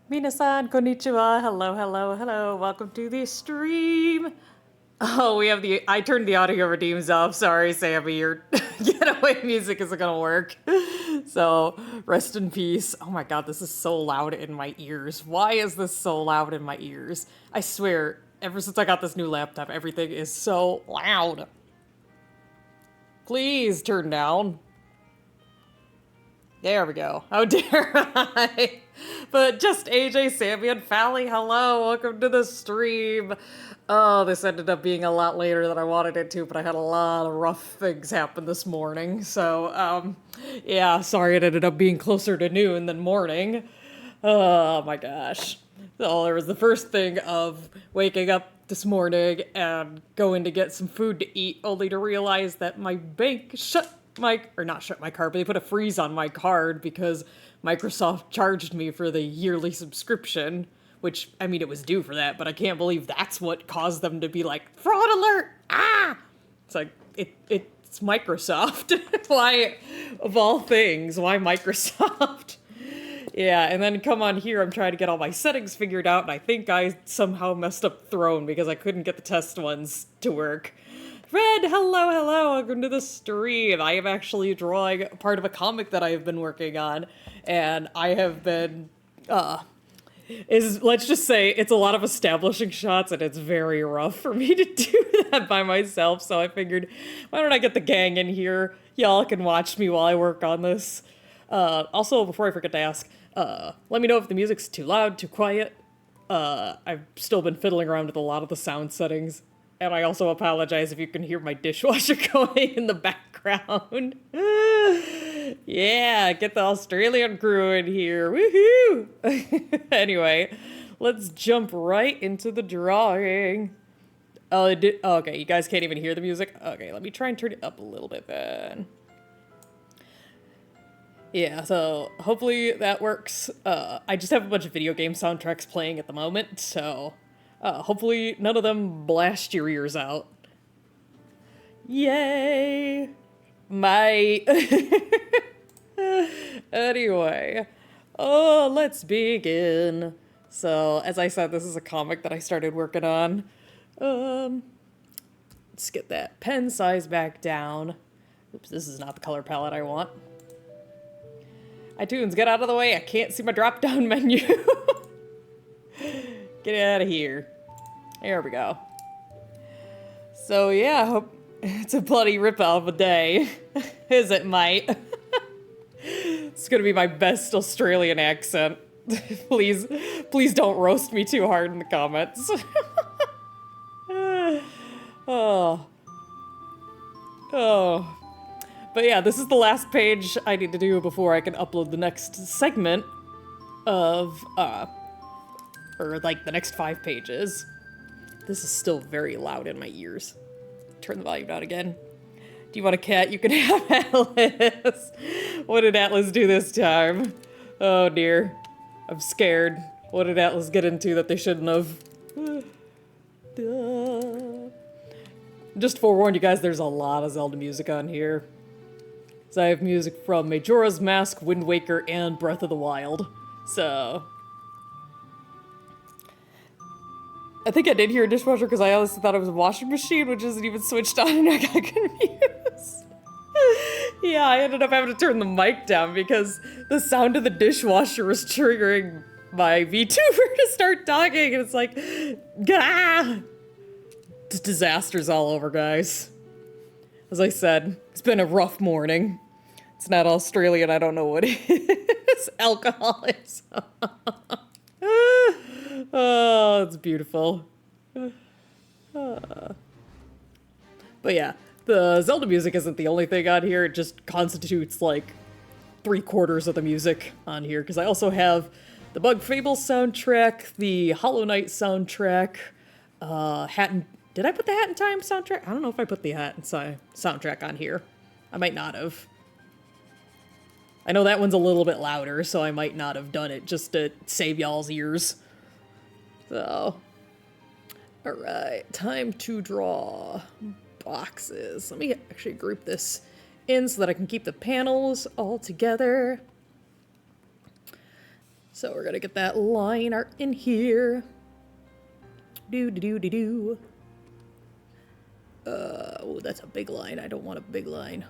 Minasan, konnichiwa, hello, hello, hello, welcome to the stream. Oh, I turned the audio redeems off. Sorry, Sammy, your getaway music isn't gonna work. So, rest in peace. Oh my god, this is so loud in my ears. Why is this so loud in my ears? I swear, ever since I got this new laptop, everything is so loud. Please turn down. There we go. How dare I? But just AJ, Sammy, and Fally, hello, welcome to the stream. Oh, this ended up being a lot later than I wanted it to, but I had a lot of rough things happen this morning. So, yeah, sorry it ended up being closer to noon than morning. Oh my gosh. So there was the first thing of waking up this morning and going to get some food to eat, only to realize that my bank not shut my card, but they put a freeze on my card because Microsoft charged me for the yearly subscription, which, I mean, it was due for that, but I can't believe that's what caused them to be like, fraud alert! Ah! It's like, it's Microsoft. Why, of all things, why Microsoft? Yeah, and then come on here, I'm trying to get all my settings figured out, and I think I somehow messed up Throne because I couldn't get the test ones to work. Red, hello, hello, welcome to the stream. I am actually drawing part of a comic that I have been working on, and I have been, let's just say, it's a lot of establishing shots, and it's very rough for me to do that by myself, so I figured, why don't I get the gang in here? Y'all can watch me while I work on this. Also, before I forget to ask, let me know if the music's too loud, too quiet. I've still been fiddling around with a lot of the sound settings. And I also apologize if you can hear my dishwasher going in the background. Yeah, get the Australian crew in here. Woohoo! Anyway, let's jump right into the drawing. Oh, okay, you guys can't even hear the music? Okay, let me try and turn it up a little bit then. Yeah, so hopefully that works. I just have a bunch of video game soundtracks playing at the moment, so hopefully none of them blast your ears out. Yay! My... Anyway, let's begin. So, as I said, this is a comic that I started working on. Let's get that pen size back down. Oops, this is not the color palette I want. iTunes, get out of the way. I can't see my drop-down menu. Get out of here. There we go. So yeah, it's a bloody rip-off of a day. Is it, mate? It's gonna be my best Australian accent. Please don't roast me too hard in the comments. Oh. But yeah, this is the last page I need to do before I can upload the next segment of, or like the next 5 pages. This is still very loud in my ears. Turn the volume down again. Do you want a cat? You can have Atlas. What did Atlas do this time? Oh dear. I'm scared. What did Atlas get into that they shouldn't have? Just forewarned you guys, there's a lot of Zelda music on here. So I have music from Majora's Mask, Wind Waker, and Breath of the Wild. So... I think I did hear a dishwasher because I honestly thought it was a washing machine, which isn't even switched on, and I got confused. Yeah, I ended up having to turn the mic down because the sound of the dishwasher was triggering my VTuber to start talking, and it's like, gah! Disasters all over, guys. As I said, it's been a rough morning. It's not Australian, I don't know what it is. Alcoholics. Oh, it's beautiful. But yeah, the Zelda music isn't the only thing on here. It just constitutes like 3/4 of the music on here, because I also have the Bug Fable soundtrack, the Hollow Knight soundtrack, did I put the Hat in Time soundtrack? I don't know if I put the Hat in soundtrack on here. I might not have. I know that one's a little bit louder, so I might not have done it just to save y'all's ears. So, alright, time to draw boxes. Let me actually group this in so that I can keep the panels all together. So we're gonna get that line art in here. Do. Oh, that's a big line. I don't want a big line.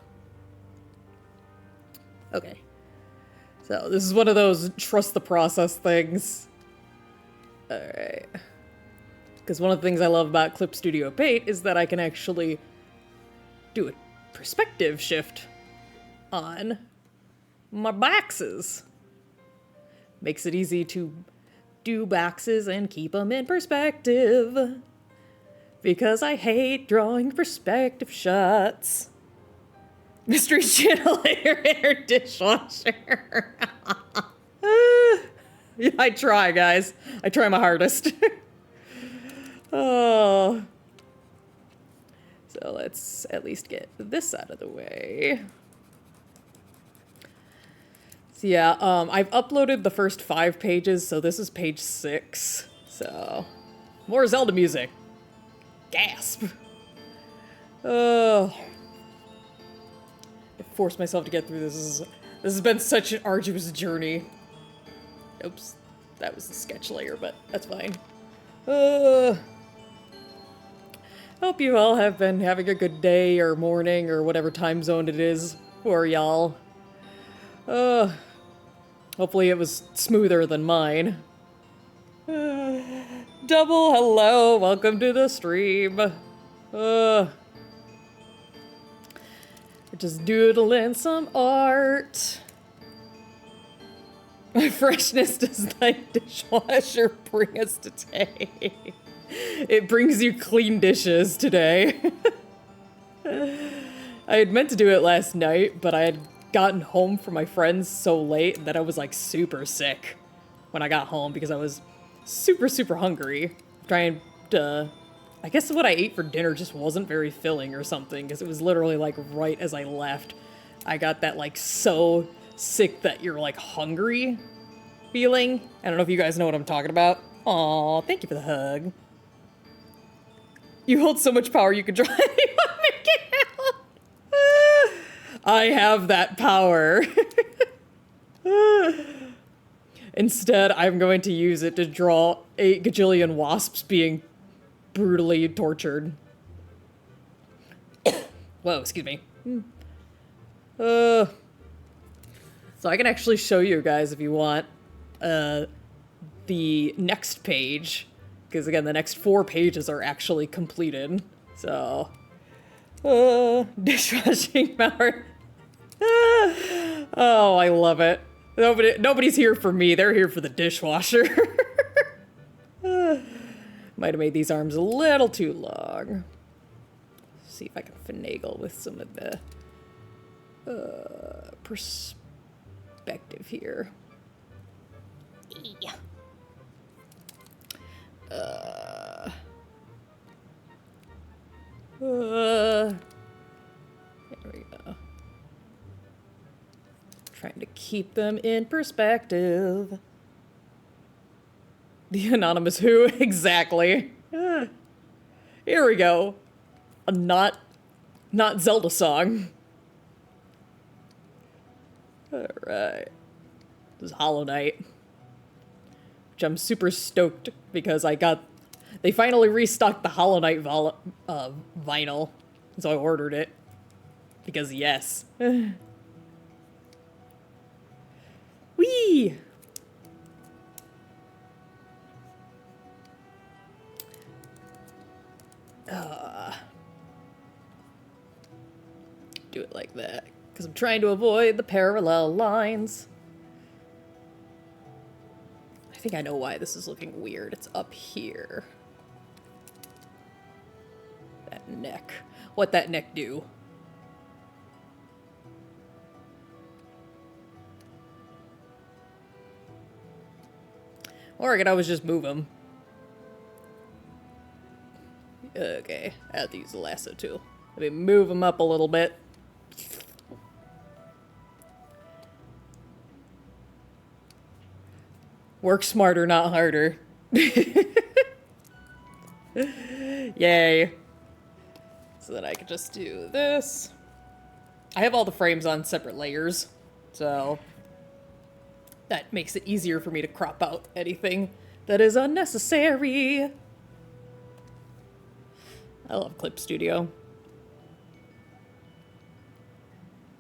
Okay. So this is one of those trust the process things. Alright. Because one of the things I love about Clip Studio Paint is that I can actually do a perspective shift on my boxes. Makes it easy to do boxes and keep them in perspective. Because I hate drawing perspective shots. Mystery chandelier in her dishwasher. Yeah, I try, guys. I try my hardest. Oh. So let's at least get this out of the way. So yeah, I've uploaded the first 5 pages, so this is page 6. So, more Zelda music. Gasp. I forced myself to get through this. This has been such an arduous journey. Oops, that was the sketch layer, but that's fine. Hope you all have been having a good day or morning or whatever time zone it is for y'all. Hopefully it was smoother than mine. Double hello, welcome to the stream. We're just doodling some art. My freshness does thy dishwasher bring us today? It brings you clean dishes today. I had meant to do it last night, but I had gotten home from my friends so late that I was like super sick when I got home because I was super hungry. Trying to... I guess what I ate for dinner just wasn't very filling or something, because it was literally like right as I left. I got that like so sick that you're like hungry feeling. I don't know if you guys know what I'm talking about. Aw, thank you for the hug. You hold so much power you could draw anyone again. I have that power. Instead, I'm going to use it to draw 8 gajillion wasps being brutally tortured. Whoa, excuse me. So I can actually show you guys if you want the next page, because again, the next 4 pages are actually completed. So, dishwashing power. Oh, I love it. Nobody's here for me. They're here for the dishwasher. Might have made these arms a little too long. See if I can finagle with some of the perspective here. Yeah. There we go. Trying to keep them in perspective. The anonymous who? Exactly. Here we go. A not Zelda song. Alright. This is Hollow Knight. Which I'm super stoked because they finally restocked the Hollow Knight vinyl. So I ordered it. Because yes. Whee! Do it like that. Because I'm trying to avoid the parallel lines. I think I know why this is looking weird. It's up here. That neck. What that neck do? Or I could always just move him. Okay, I have to use the lasso too. Let me move him up a little bit. Work smarter, not harder. Yay. So then I could just do this. I have all the frames on separate layers, so That makes it easier for me to crop out anything that is unnecessary. I love Clip Studio.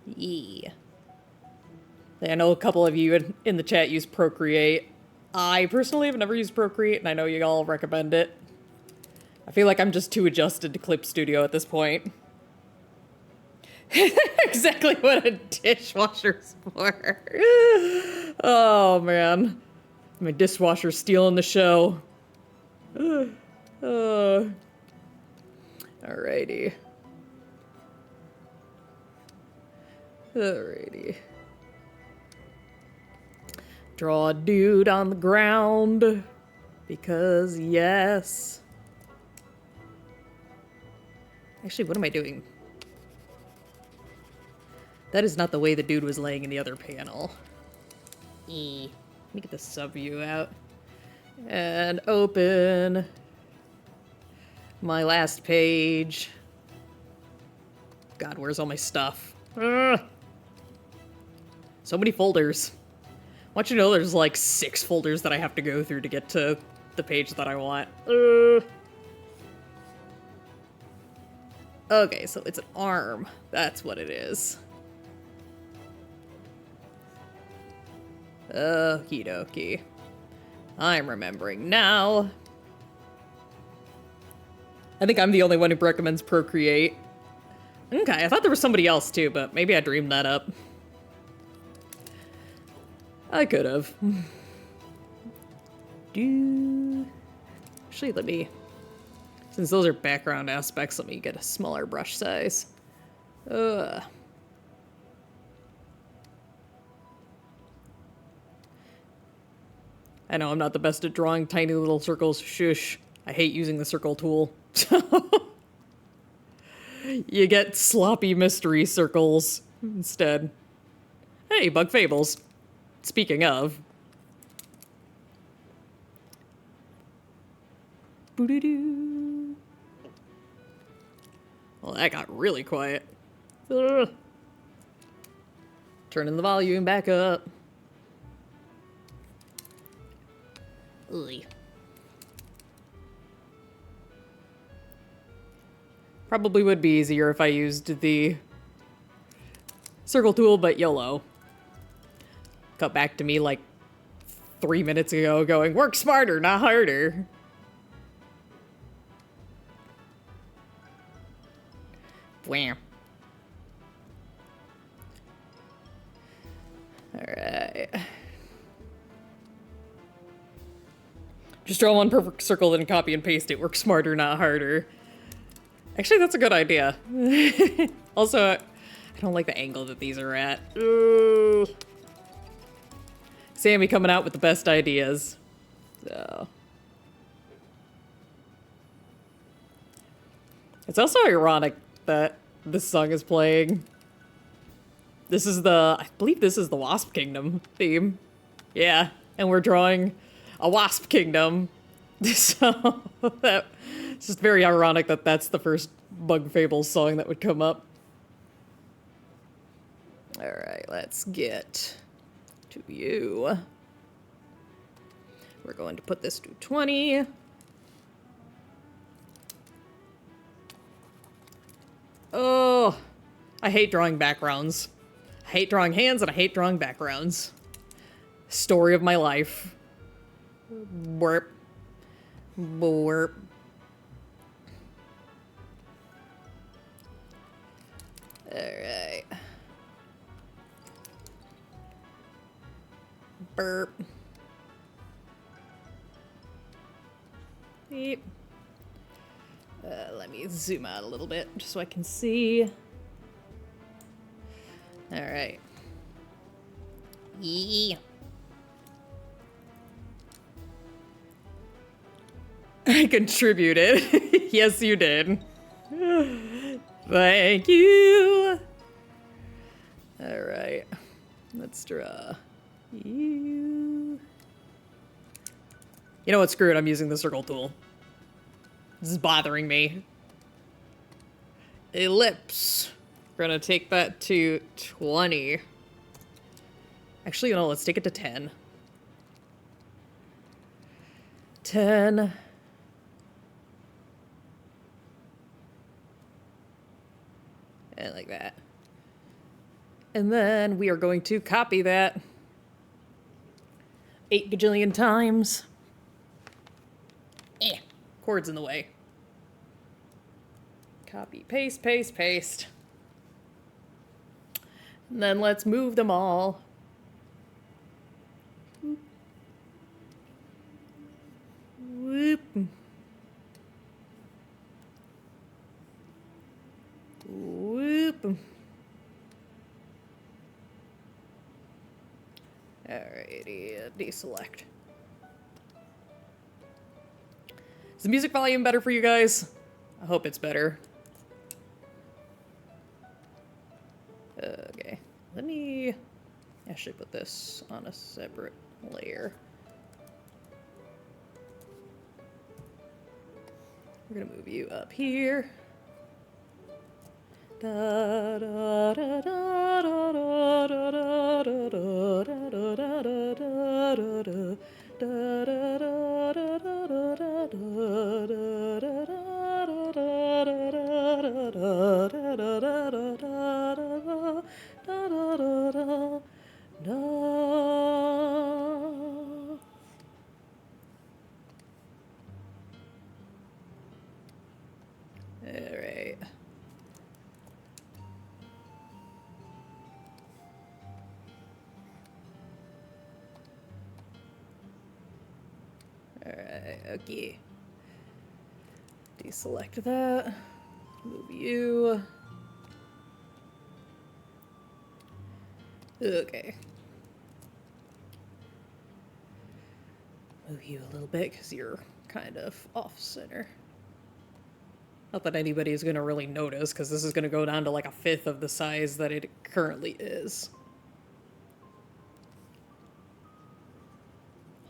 Yeah. I know a couple of you in the chat use Procreate. I personally have never used Procreate, and I know you all recommend it. I feel like I'm just too adjusted to Clip Studio at this point. Exactly what a dishwasher's for. Oh, man. My dishwasher's stealing the show. Alrighty. Alrighty. Draw a dude on the ground. Because, yes. Actually, what am I doing? That is not the way the dude was laying in the other panel. Let me get the sub view out. And open my last page. God, where's all my stuff? Ugh. So many folders. I want you to know there's like 6 folders that I have to go through to get to the page that I want. Okay, so it's an arm. That's what it is. Okie dokie. I'm remembering now. I think I'm the only one who recommends Procreate. Okay, I thought there was somebody else too, but maybe I dreamed that up. I could have. Actually, let me... Since those are background aspects, let me get a smaller brush size. I know I'm not the best at drawing tiny little circles. Shush. I hate using the circle tool. You get sloppy mystery circles instead. Hey, Bug Fables. Speaking of. Boo-doo-doo. Well, that got really quiet. Ugh. Turning the volume back up. Ugh. Probably would be easier if I used the circle tool, but YOLO. Cut back to me like 3 minutes ago going, work smarter, not harder. Wham. Alright. Just draw one perfect circle, then copy and paste it. Work smarter, not harder. Actually, that's a good idea. Also, I don't like the angle that these are at. Ooh. Sammy coming out with the best ideas. So. It's also ironic that this song is playing. This is I believe this is the Wasp Kingdom theme. Yeah, and we're drawing a Wasp Kingdom. So, it's just very ironic that that's the first Bug Fables song that would come up. Alright, let's get to you. We're going to put this to 20. Oh, I hate drawing backgrounds. I hate drawing hands and I hate drawing backgrounds. Story of my life. Burp. Burp. Alright. Burp. Beep. Let me zoom out a little bit just so I can see. Alright. Yeah. I contributed. Yes, you did. Thank you. Alright. Let's draw you. You know what? Screw it. I'm using the circle tool. This is bothering me. Ellipse. We're gonna take that to 20. Actually, no, let's take it to 10. 10. And like that. And then we are going to copy that 8 gajillion times. Cord's in the way. Copy, paste, paste, paste. And then let's move them all. Whoop. Whoop. Alrighty, deselect. Is the music volume better for you guys? I hope it's better. Okay, let me actually put this on a separate layer. We're gonna move you up here. Da da da da da da da da da da da Alright. Alright, okay. Deselect that. Move you. Okay. Move you a little bit because you're kind of off center. Not that anybody is going to really notice, because this is going to go down to like a 1/5 of the size that it currently is.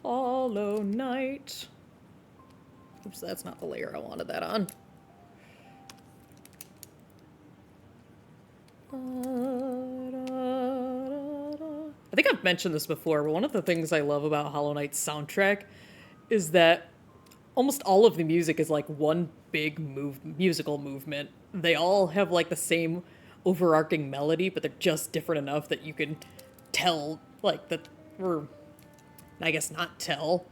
Hollow Knight. Oops, that's not the layer I wanted that on. I think I've mentioned this before, but one of the things I love about Hollow Knight's soundtrack is that almost all of the music is like one big musical movement. They all have like the same overarching melody, but they're just different enough that you can tell, like, that, or I guess not tell,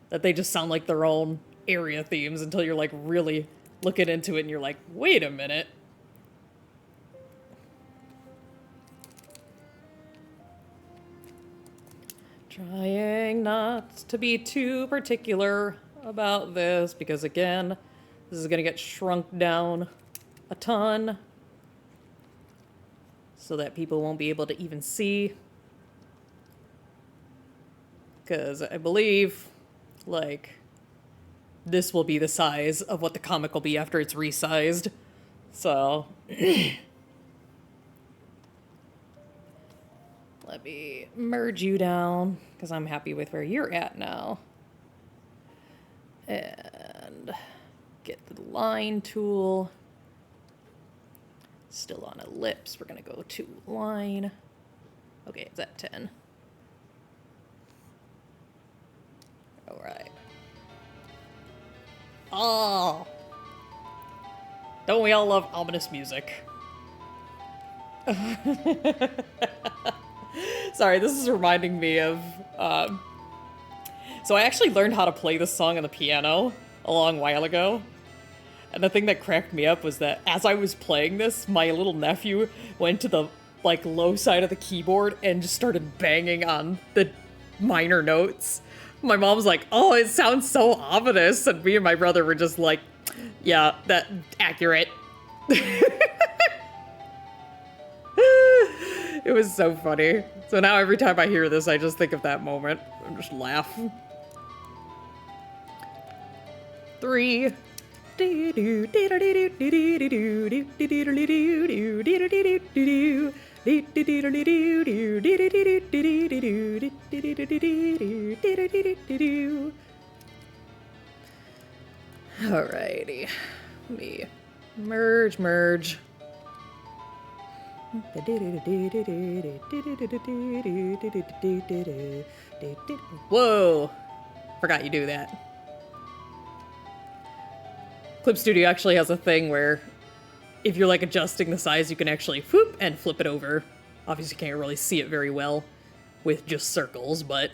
that they just sound like their own area themes until you're like really looking into it and you're like, wait a minute. Trying not to be too particular about this, because again, this is going to get shrunk down a ton so that people won't be able to even see. Because I believe, like, this will be the size of what the comic will be after it's resized. So let me merge you down, because I'm happy with where you're at now. And get the line tool. Still on ellipse. We're going to go to line. Okay, it's at 10. All right. Oh! Don't we all love ominous music? Sorry, this is reminding me of, so I actually learned how to play this song on the piano a long while ago. And the thing that cracked me up was that as I was playing this, my little nephew went to the, like, low side of the keyboard and just started banging on the minor notes. My mom was like, oh, it sounds so ominous. And me and my brother were just like, yeah, that accurate. It was so funny. So now every time I hear this, I just think of that moment and just laugh. 3. Alrighty. Let me merge. Whoa! Forgot you do that. Clip Studio actually has a thing where if you're like adjusting the size, you can actually whoop and flip it over. Obviously, you can't really see it very well with just circles, but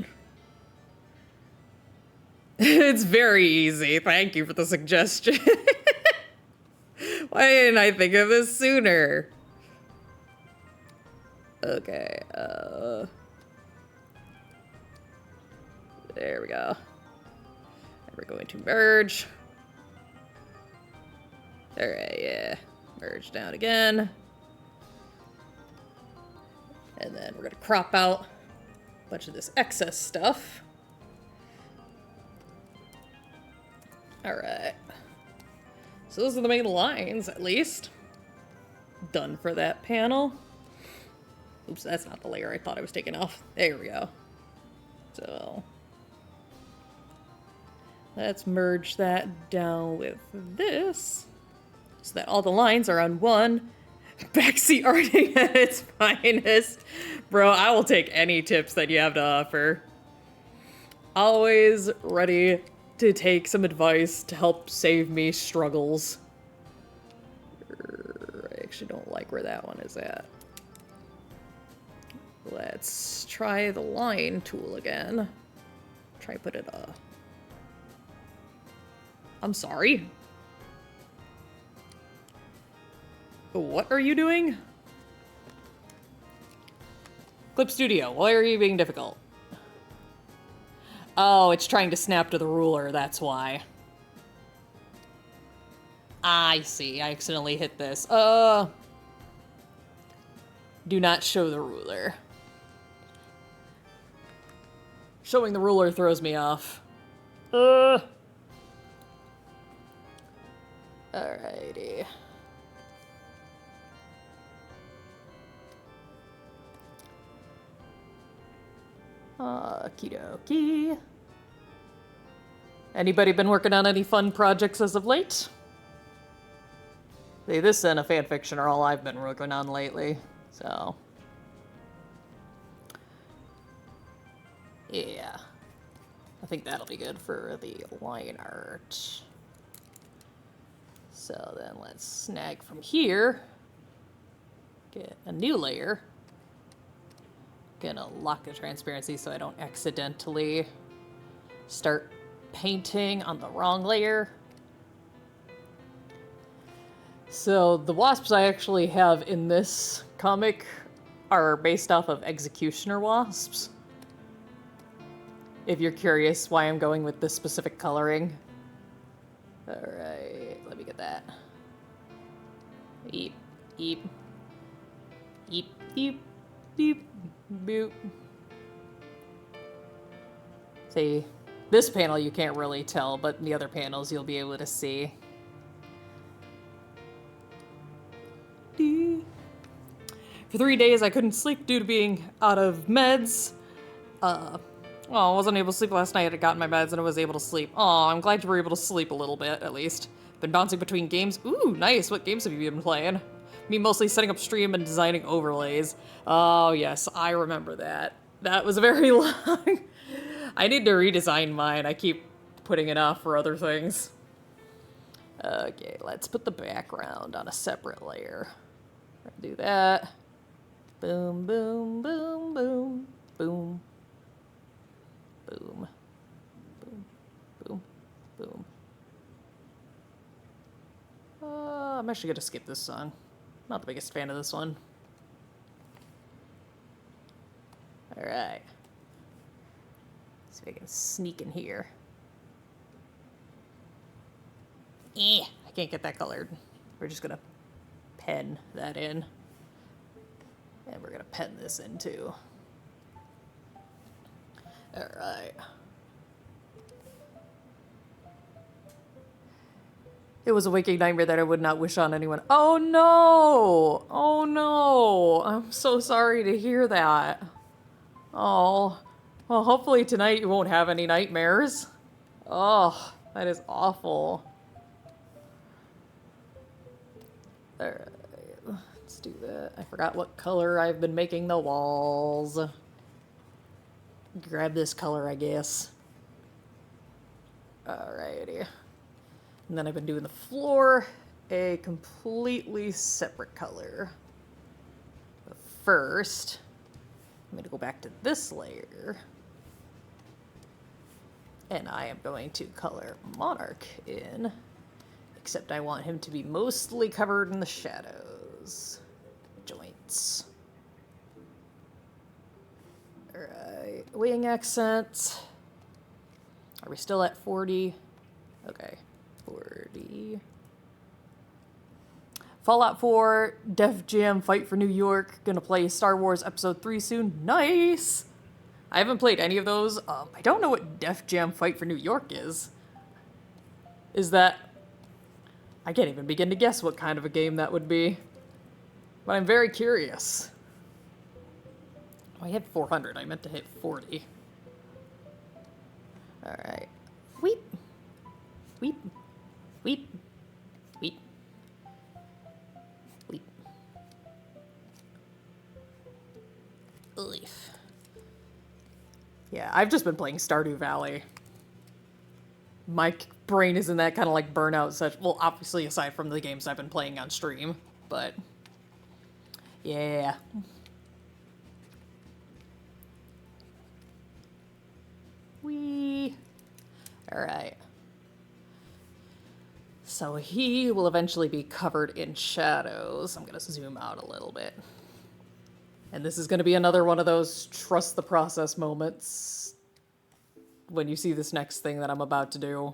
it's very easy. Thank you for the suggestion. Why didn't I think of this sooner? Okay, there we go. And we're going to merge. Alright, yeah. Merge down again. And then we're gonna crop out a bunch of this excess stuff. Alright. So those are the main lines, at least. Done for that panel. Oops, that's not the layer I thought I was taking off. There we go. So let's merge that down with this so that all the lines are on one. Backseat arting at its finest. Bro, I will take any tips that you have to offer. Always ready to take some advice to help save me struggles. I actually don't like where that one is at. Let's try the line tool again. Try put it I'm sorry. What are you doing? Clip Studio, why are you being difficult? Oh, it's trying to snap to the ruler, that's why. I see, I accidentally hit this. Do not show the ruler. Showing the ruler throws me off. Alrighty. Okie dokie. Anybody been working on any fun projects as of late? See, this and a fanfiction are all I've been working on lately, so. Yeah. I think that'll be good for the line art. So then let's snag from here. Get a new layer. Gonna lock the transparency so I don't accidentally start painting on the wrong layer. So the wasps I actually have in this comic are based off of executioner wasps. If you're curious why I'm going with this specific coloring. Alright, let me get that. Eep, eep, eep, eep, beep, boop. See, this panel you can't really tell, but in the other panels you'll be able to see. For 3 days I couldn't sleep due to being out of meds. Well, I wasn't able to sleep last night. I got my meds and I was able to sleep. Aw, I'm glad you were able to sleep a little bit, at least. Been bouncing between games. Ooh, nice. What games have you been playing? Me mostly setting up stream and designing overlays. Oh, yes, I remember that. That was very long. I need to redesign mine. I keep putting it off for other things. Okay, let's put the background on a separate layer. Do that. Boom, boom, boom, boom, boom. Boom. Boom. Boom. Boom. I'm actually gonna skip this song. Not the biggest fan of this one. Alright. See if I can sneak in here. I can't get that colored. We're just gonna pen that in. And we're gonna pen this in too. Alright. It was a waking nightmare that I would not wish on anyone. Oh no! Oh no! I'm so sorry to hear that. Oh. Well, hopefully tonight you won't have any nightmares. Oh, that is awful. Alright, let's do that. I forgot what color I've been making the walls. Grab this color, I guess. Alrighty. And then I've been doing the floor a completely separate color. But first, I'm going to go back to this layer. And I am going to color Monarch in, except I want him to be mostly covered in the shadows. Joints. Alright, wing accents. Are we still at 40? Okay, 40. Fallout 4, Def Jam Fight for New York. Gonna play Star Wars Episode 3 soon. Nice! I haven't played any of those. I don't know what Def Jam Fight for New York is. Is that... I can't even begin to guess what kind of a game that would be. But I'm very curious. Oh, I hit 400. I meant to hit 40. Alright. Weep. Weep. Weep. Weep. Weep. Leaf. Yeah, I've just been playing Stardew Valley. My brain is in that kind of like burnout such. Well, obviously aside from the games I've been playing on stream, but yeah. Wee. All right. So he will eventually be covered in shadows. I'm gonna zoom out a little bit. And this is going to be another one of those trust the process moments when you see this next thing that I'm about to do.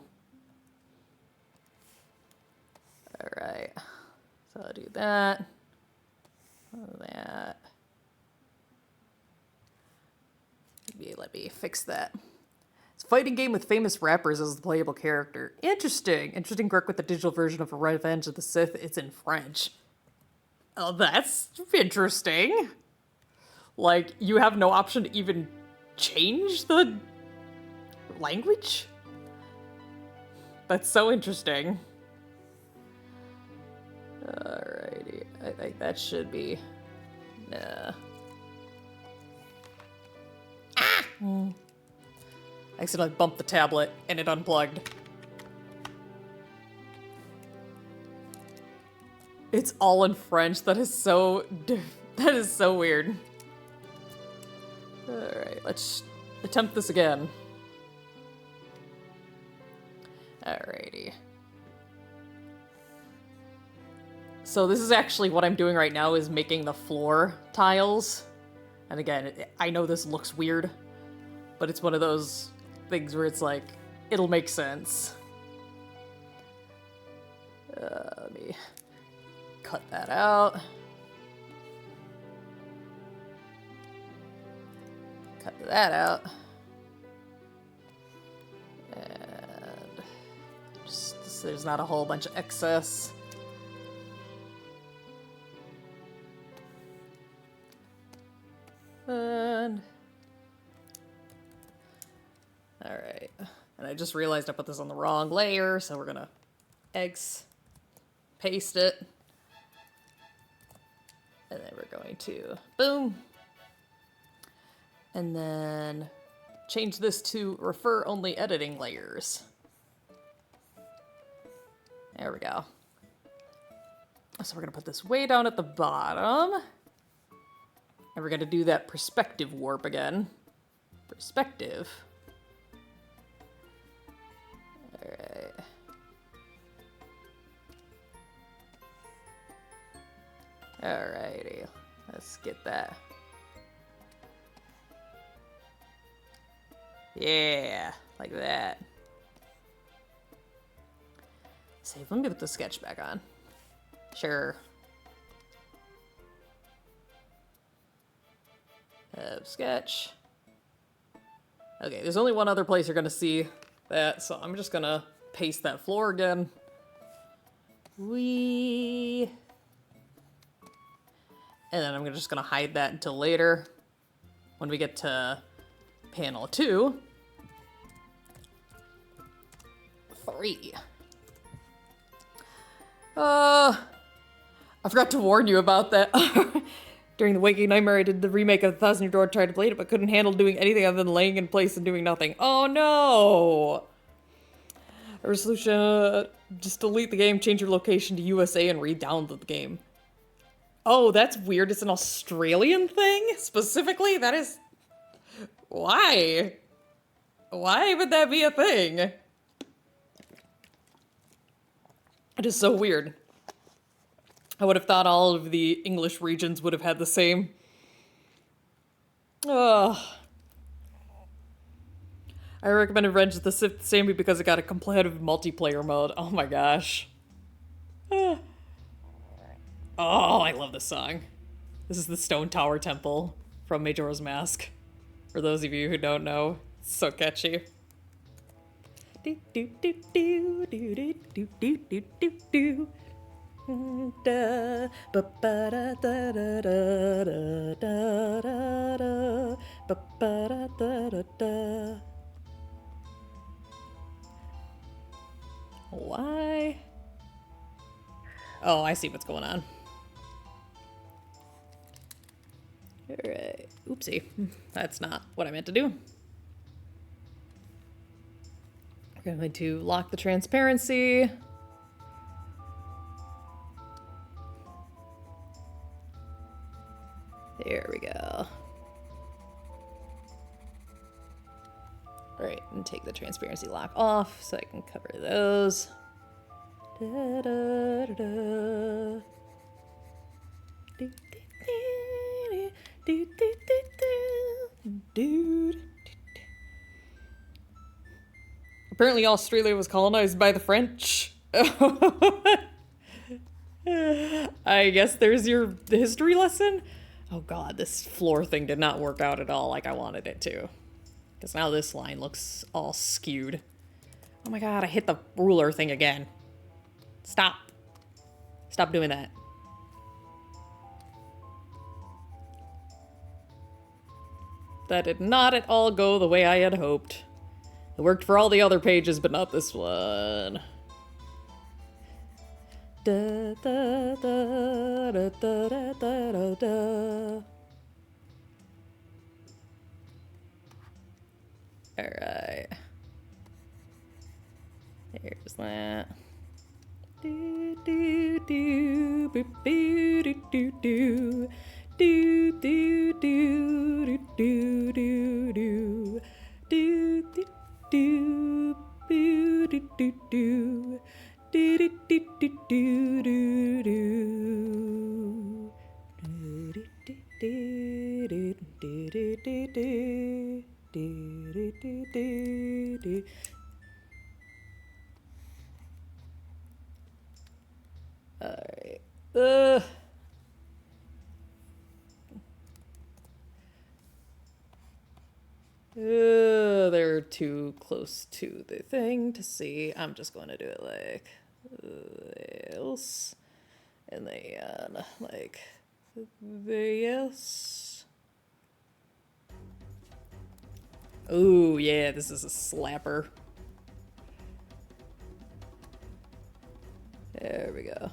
Alright. So I'll do that. That. Maybe let me fix that. It's a fighting game with famous rappers as the playable character. Interesting. Interesting quirk with the digital version of Revenge of the Sith. It's in French. Oh, that's interesting. Like, you have no option to even change the language? That's so interesting. Alrighty. I think that should be... Nah. Ah! I accidentally bumped the tablet and it unplugged. It's all in French. That is so... That is so weird. Alright, let's attempt this again. Alrighty. So this is actually what I'm doing right now, is making the floor tiles. And again, I know this looks weird, but it's one of those things where it's like, it'll make sense. Let me cut that out. Cut that out. And just so there's not a whole bunch of excess. And alright. And I just realized I put this on the wrong layer, so we're gonna paste it. And then we're going to boom. And then change this to refer only editing layers. There we go. So we're gonna put this way down at the bottom. And we're gonna do that perspective warp again. Perspective. Alright. Alrighty. Let's get that. Yeah, like that. Save. Let me put the sketch back on. Sure. Sketch. Okay, there's only one other place you're gonna see that, so I'm just gonna paste that floor again. And then I'm just gonna hide that until later when we get to panel 2. 3. I forgot to warn you about that. During the waking nightmare, I did the remake of The Thousand Year Door, tried to play it, but couldn't handle doing anything other than laying in place and doing nothing. Oh no! A resolution Just delete the game, change your location to USA, and re-download the game. Oh, that's weird. It's an Australian thing? Specifically? That is... Why? Why would that be a thing? It is so weird. I would have thought all of the English regions would have had the same. Ugh. I recommended Revenge of the Sith Sammy because it got a competitive multiplayer mode. Oh my gosh. Oh, I love this song. This is the Stone Tower Temple from Majora's Mask. For those of you who don't know, it's so catchy. Do do do do do do do do do do do. Da ba ba da da da da da da da ba ba da da da da. Why? Oh, I see what's going on. Alright. Oopsie. That's not what I meant to do. We're going to lock the transparency. There we go. Alright, and take the transparency lock off so I can cover those. Da, da, da, da. Do, do, do, do, do, do. Apparently Australia was colonized by the French. I guess there's your history lesson. Oh god, this floor thing did not work out at all like I wanted it to. Because now this line looks all skewed. Oh my god, I hit the ruler thing again. Stop. Stop doing that. That did not at all go the way I had hoped. It worked for all the other pages, but not this one. Da, da, da, da, da, da, da, da. Alright. Here's that. Do, do, do, boo, boo, do, do, do. Do, do, do, do, do, do, do. Do, do, do, do, do, do. Do, do, do, do, do, do, do. Do, do, do, do, do, do, do, do. Do, do, do, do, do. Alright. They're too close to the thing to see. I'm just going to do it like this. And then like this. Ooh, yeah, this is a slapper. There we go.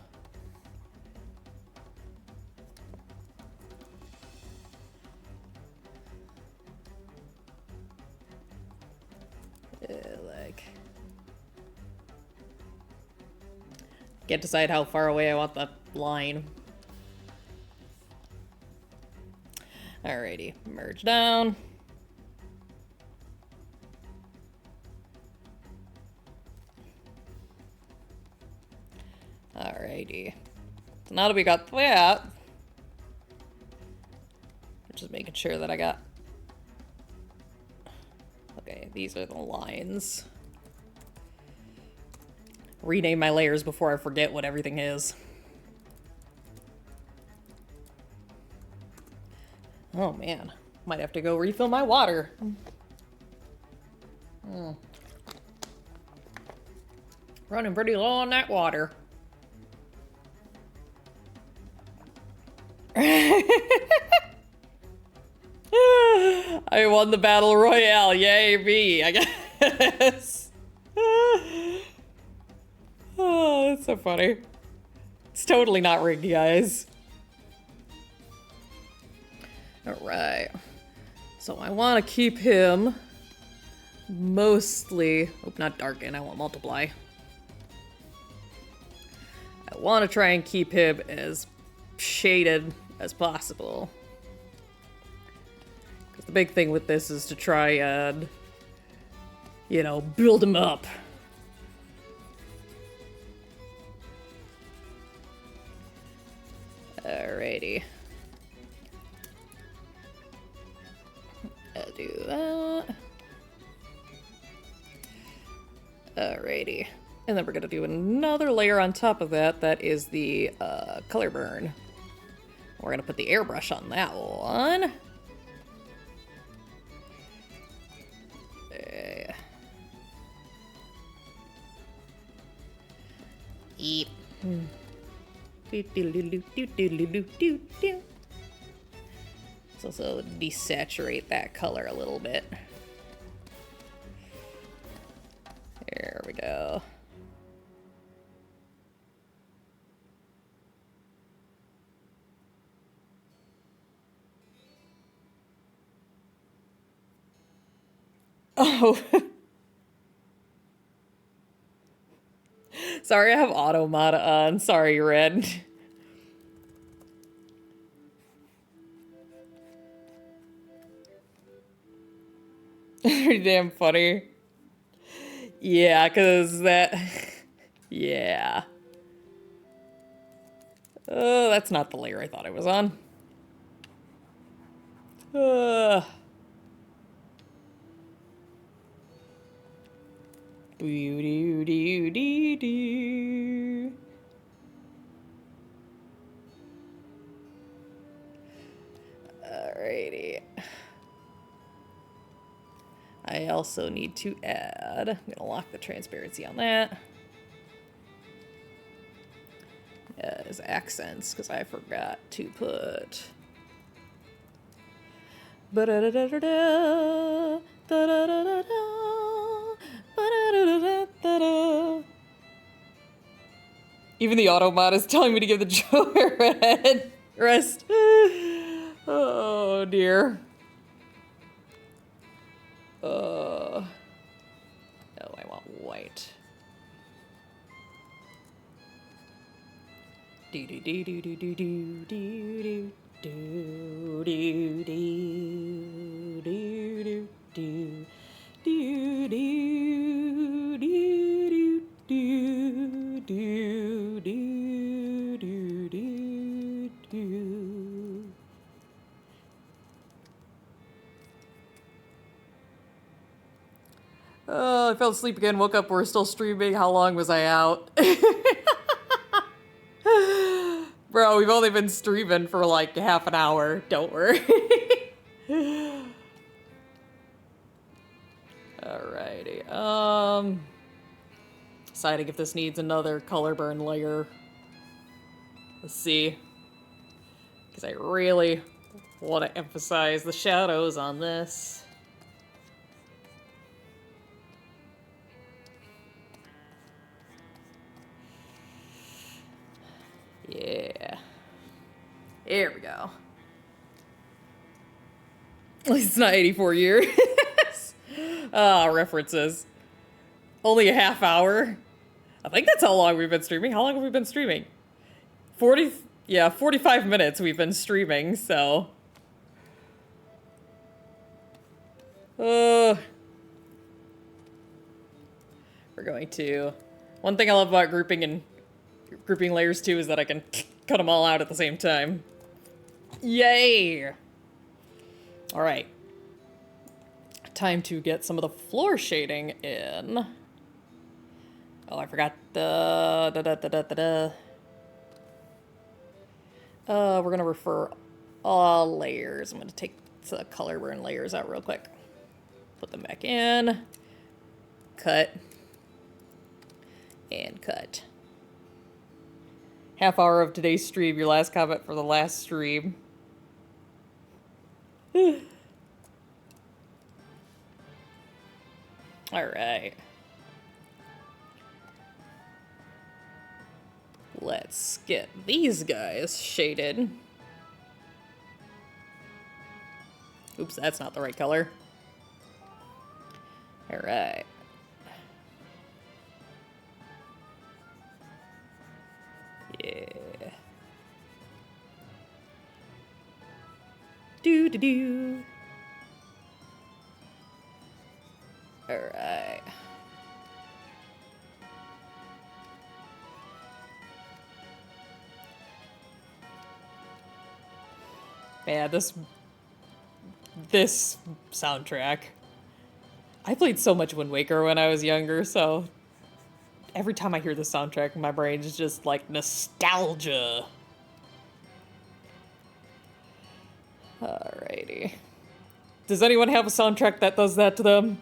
Like... Can't decide how far away I want the line. Alrighty, merge down. Alrighty. So now that we got that, just making sure that I got... Okay, these are the lines. Rename my layers before I forget what everything is. Oh man, might have to go refill my water. Running pretty low on that water. I won the battle royale, yay me, I guess. Oh, that's so funny. It's totally not rigged, guys. Alright. So I want to keep him mostly... Oh, not darken, I want multiply. I want to try and keep him as shaded as possible. Because the big thing with this is to try and, you know, build him up. Alrighty. I'll do that. Alrighty. And then we're gonna do another layer on top of that. That is the color burn. We're gonna put the airbrush on that one. Eep. Let's also desaturate that color a little bit. There we go. Oh. Sorry, I have automata on. Sorry, Red. Pretty damn funny. Yeah, because that... yeah. Oh, that's not the layer I thought I was on. Do-do-do-do-do. Alrighty. I also need to add, I'm gonna lock the transparency on that. As accents, because I forgot to put. Ba-da-da-da-da-da, da-da-da-da-da, ba-da-da-da-da-da. Even the automata is telling me to give the Joker a head rest. Oh dear. Oh, I want white. Do do do do do do do do do do do do do do do do do do do. Oh, I fell asleep again, woke up, we're still streaming. How long was I out? Bro, we've only been streaming for like half an hour. Don't worry. Alrighty. Deciding if this needs another color burn layer. Let's see. Because I really want to emphasize the shadows on this. Yeah. There we go. At least it's not 84 years. Ah, references. Only a half hour. I think that's how long we've been streaming. How long have we been streaming? 45 minutes we've been streaming, so. We're going to. One thing I love about grouping layers too is that I can cut them all out at the same time. Yay! Alright. Time to get some of the floor shading in. Oh, I forgot the... we're gonna refer all layers. I'm gonna take the color burn layers out real quick. Put them back in. Cut. And cut. Half hour of today's stream, your last comment for the last stream. Alright. Let's get these guys shaded. Oops, that's not the right color. Alright. Yeah. Do do do. All right. Man, this soundtrack. I played so much Wind Waker when I was younger, so every time I hear the soundtrack, my brain is just like nostalgia. Alrighty. Does anyone have a soundtrack that does that to them?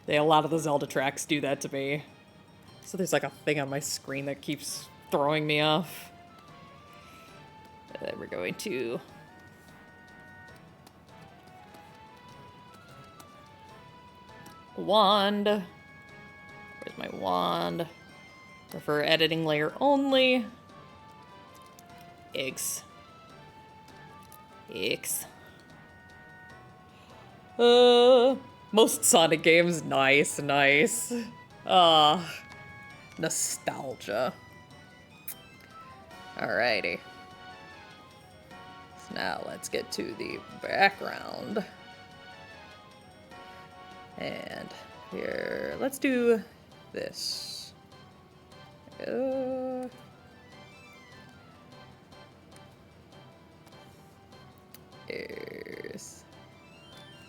A lot of the Zelda tracks do that to me. So there's like a thing on my screen that keeps throwing me off. Then we're going to... Wand. Where's my wand? Prefer editing layer only. X. X. Most Sonic games, nice. Nostalgia. Alrighty. So now let's get to the background. And here, let's do this.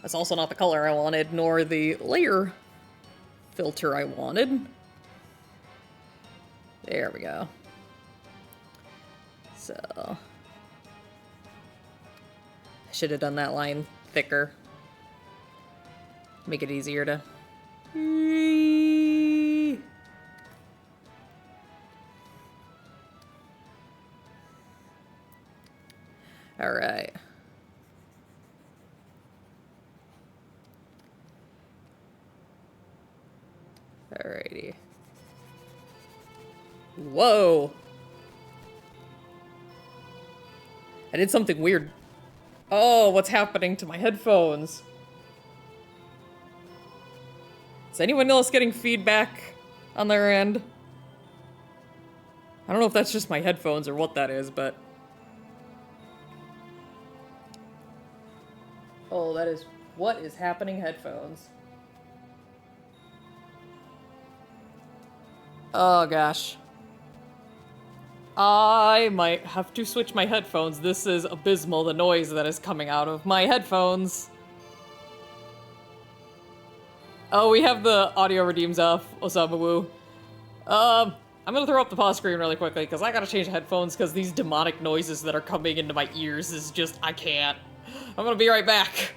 That's also not the color I wanted, nor the layer filter I wanted. There we go. So, I should have done that line thicker. Make it easier to... Alright. Alrighty. Whoa! I did something weird. Oh, what's happening to my headphones? Is anyone else getting feedback on their end? I don't know if that's just my headphones or what that is, but... Oh, that is... What is happening, headphones? Oh, gosh. I might have to switch my headphones. This is abysmal, the noise that is coming out of my headphones. Oh, we have the audio redeems off, Osamu. I'm gonna throw up the pause screen really quickly, because I gotta change headphones, because these demonic noises that are coming into my ears is just, I can't. I'm gonna be right back.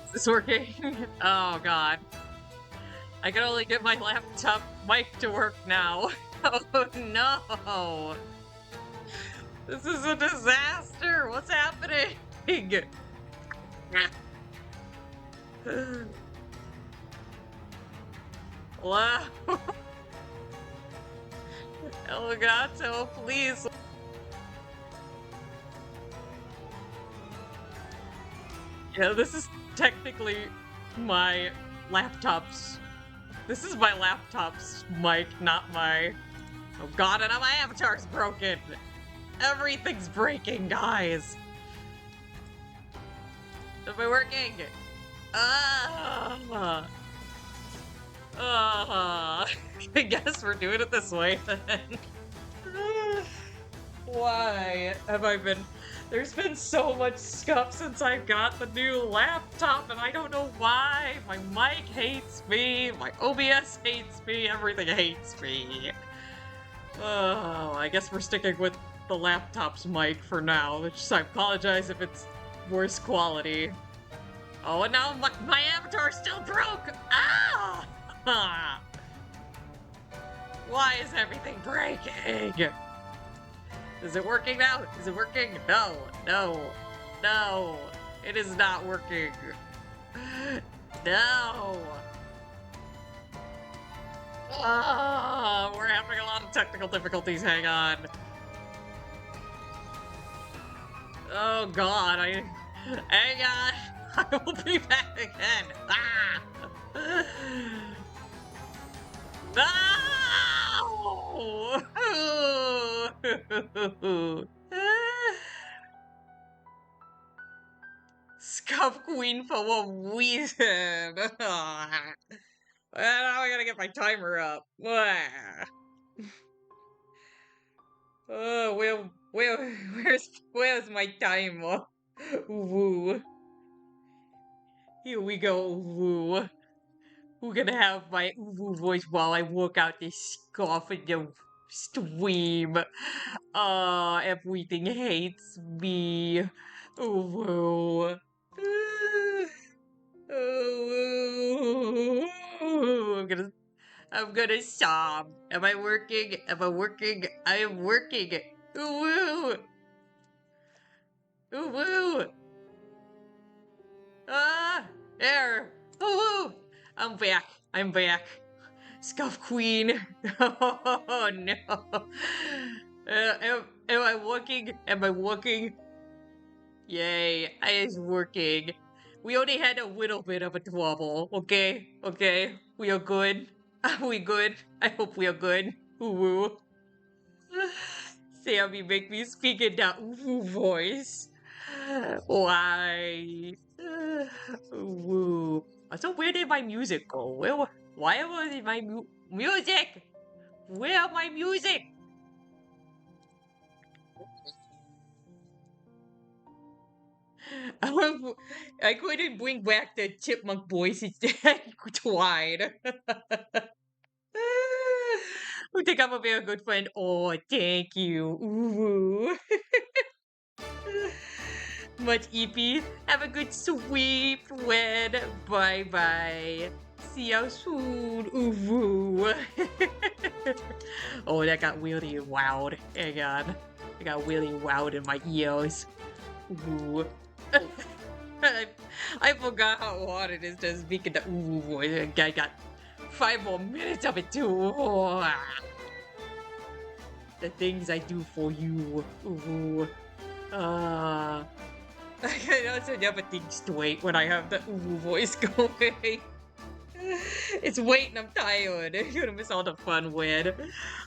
Is this working? Oh god. I can only get my laptop mic to work now. Oh no! This is a disaster! What's happening? Hello? Elgato, please. Yeah, this is technically my laptop's. This is my laptop's mic, not my. Oh god, and my avatar's broken! Everything's breaking, guys! Am I working? Ah! I guess we're doing it this way then. Why have I been... There's been so much scuff since I got the new laptop, and I don't know why. My mic hates me, my OBS hates me, everything hates me. Oh, I guess we're sticking with the laptop's mic for now, which I apologize if it's worse quality. Oh, and now my avatar still broke! Ah! Why is everything breaking? Is it working now? Is it working? No, no, no. It is not working. No. We're having a lot of technical difficulties. Hang on. Oh god, hang on. I will be back again. Ah! No! Scuff Queen for a reason. And now I gotta get my timer up. Oh, where's my timer? Woo. Here we go, woo. We're gonna have my woo voice while I work out this scarf in the stream. Everything hates me. Woo. I'm gonna sob. Am I working? Am I working? I am working. Woo! Woo! Ah! There! Woo! I'm back. I'm back. Scuff Queen. Oh no. Am I working? Am I working? Yay, it's working. We only had a little bit of a trouble, okay? Okay, we are good. Are we good? I hope we are good. Woo. Sammy, make me speak in that woo voice. Why? Woo. So where did my music go? Why was my music? Where my music? I couldn't bring back the chipmunk voice instead. I tried. I think I'm a very good friend. Oh, thank you. Ooh. Much EP. Have a good sweep, Wed. Bye bye. See you soon. Ooh. Oh, that got really loud. Hang on. It got really loud in my ears. Ooh. I forgot how hard it is to speak in the ooh voice. I got 5 more minutes of it too. Oh, the things I do for you. Ooh. I can also never think straight when I have the ooh voice going. It's waiting, I'm tired. You're gonna miss all the fun, Wed.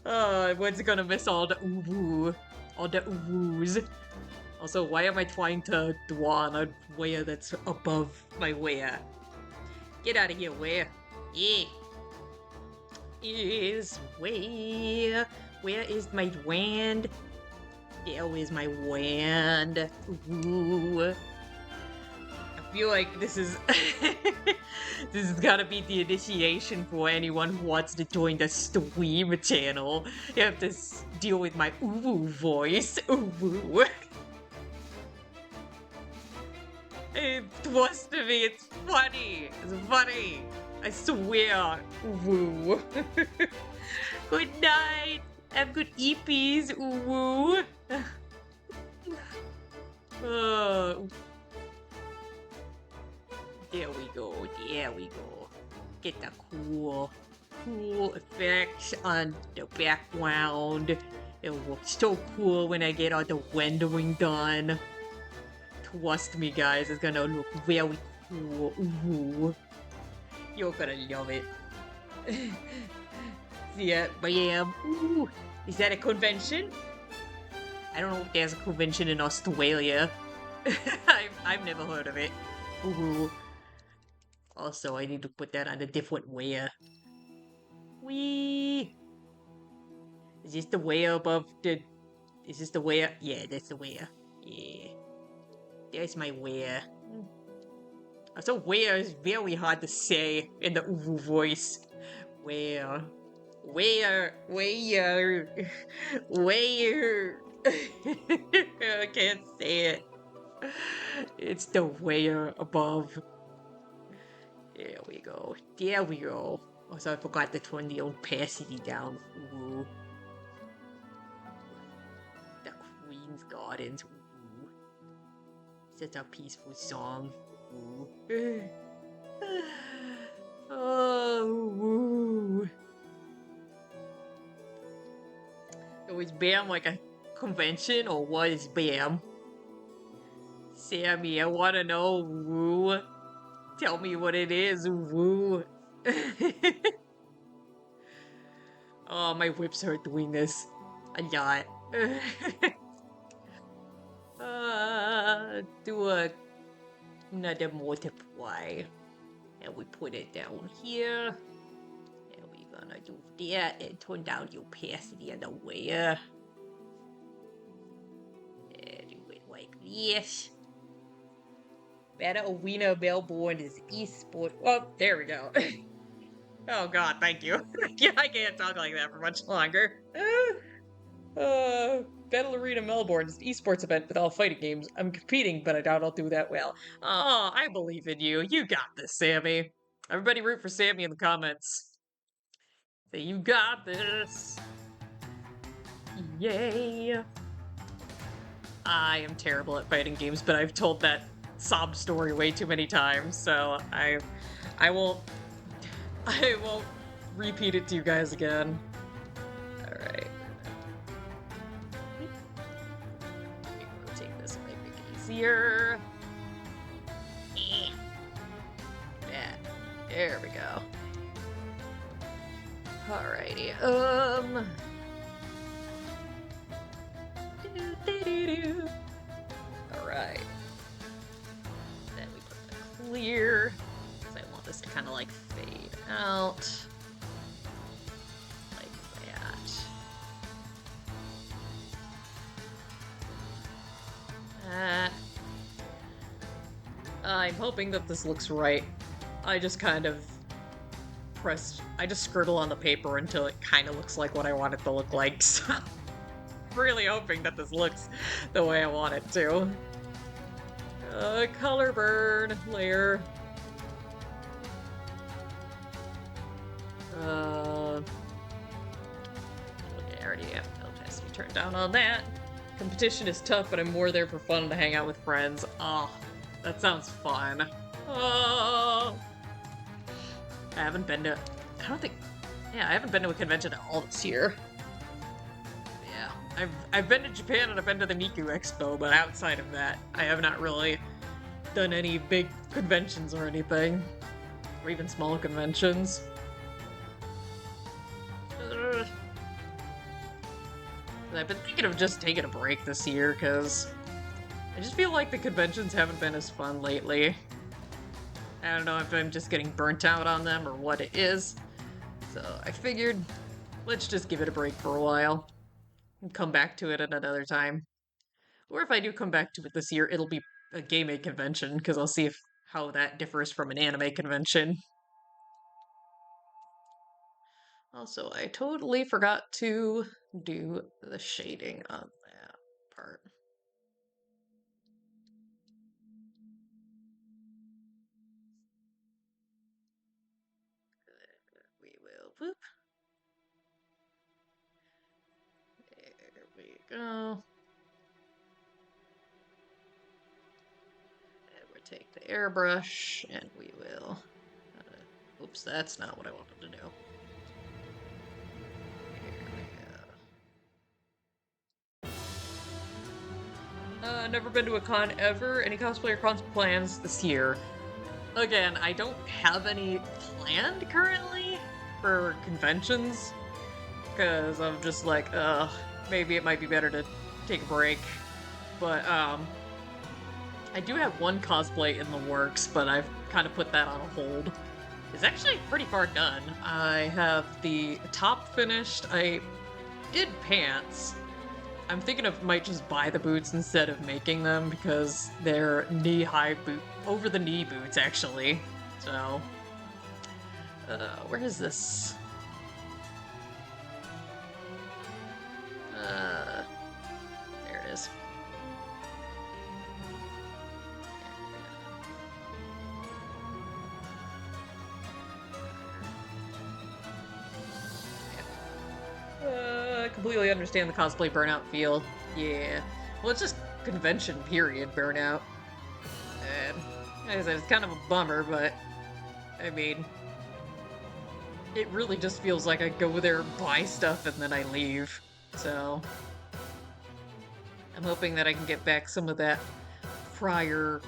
Wed's gonna miss all the ooh, all the oohs. Also, why am I trying to draw on a wire that's above my wire? Get out of here, wire. Yeah. Is where? Where is my wand? There is my wand. Ooh. I feel like this is this has gotta be the initiation for anyone who wants to join the stream channel. You have to deal with my ooh voice. Ooh. Trust me, it's funny. It's funny. I swear. Woo. Good night. Have good eepies. Woo. Uh, there we go. There we go. Get the cool effects on the background. It looks so cool when I get all the rendering done. Trust me, guys, it's gonna look very cool. Ooh. You're gonna love it. Yeah, bam. Ooh. Is that a convention? I don't know if there's a convention in Australia. I've never heard of it. Ooh. Also, I need to put that on a different way. Wee. Is this the way above the... Is this the way? Yeah, that's the way. Yeah. There's my where. So where is very hard to say in the Uwu voice. Where? Where? Where? Where? I can't say it. It's the where above. There we go. There we go. Also, I forgot to turn the opacity down. Ooh. The Queen's Gardens. Ooh. Such a peaceful song. Ooh. Oh, woo. So is BAM like a convention or what is BAM? Sammy, I wanna know, woo. Tell me what it is, woo. Oh, my whips hurt doing this. A lot. Do another multiply. And we put it down here. And we're gonna do that and turn down the opacity on the way. And do it like this. Better Arena Melbourne is eSport. Oh, there we go. Oh god, thank you. Yeah, I can't talk like that for much longer. Battle Arena Melbourne is an esports event with all fighting games. I'm competing, but I doubt I'll do that well. Oh, I believe in you. You got this, Sammy. Everybody root for Sammy in the comments. Say, you got this. Yay. I am terrible at fighting games, but I've told that sob story way too many times, so I won't repeat it to you guys again. Alright. Rotate this, make it easier. Yeah. There we go. Alrighty. Alright. Then we put the clear. Because I want this to kind of like fade out. Like that. I'm hoping that this looks right. I just kind of I just scribble on the paper until it kind of looks like what I want it to look like, so really hoping that this looks the way I want it to. Color burn layer. I already have to be turned down on that. Competition is tough, but I'm more there for fun to hang out with friends. Oh, that sounds fun. Oh. I haven't been to... I haven't been to a convention at all this year. Yeah, I've been to Japan and I've been to the Niku Expo, but outside of that, I have not really done any big conventions or anything. Or even small conventions. I've been thinking of just taking a break this year, because I just feel like the conventions haven't been as fun lately. I don't know if I'm just getting burnt out on them or what it is. So I figured, let's just give it a break for a while. And come back to it at another time. Or if I do come back to it this year, it'll be a gaming convention, because I'll see how that differs from an anime convention. Also, I totally forgot to do the shading on that part. There you go. And we'll take the airbrush, and we will... oops, that's not what I wanted to do. Never been to a con ever. Any cosplayer cons plans this year? Again, I don't have any planned currently for conventions, because I'm just like, maybe it might be better to take a break. But, I do have one cosplay in the works, but I've kind of put that on hold. It's actually pretty far done. I have the top finished. I did pants. I'm thinking of might just buy the boots instead of making them because they're knee-high boot, over-the-knee boots actually. So, where is this? There it is. I completely understand the cosplay burnout feel. Yeah. Well, it's just convention period burnout. And like I said, it's kind of a bummer, but I mean, it really just feels like I go there, buy stuff, and then I leave. So I'm hoping that I can get back some of that prior,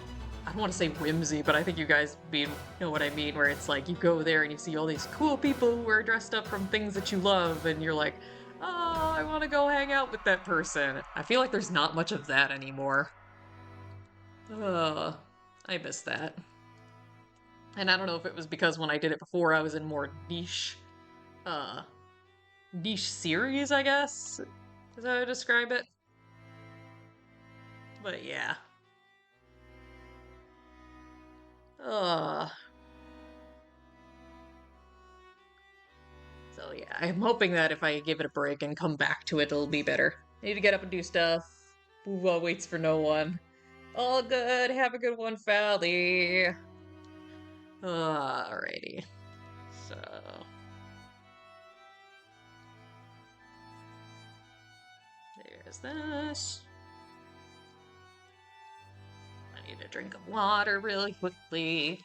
I don't want to say whimsy, but I think you guys know what I mean, where it's like you go there and you see all these cool people who are dressed up from things that you love, and you're like, oh, I want to go hang out with that person. I feel like there's not much of that anymore. I miss that. And I don't know if it was because when I did it before, I was in more niche series, I guess, is how I describe it. But yeah. So yeah, I'm hoping that if I give it a break and come back to it, it'll be better. I need to get up and do stuff. Boo waits for no one. All good. Have a good one, Fally. Alrighty. So... there's this. I need a drink of water really quickly.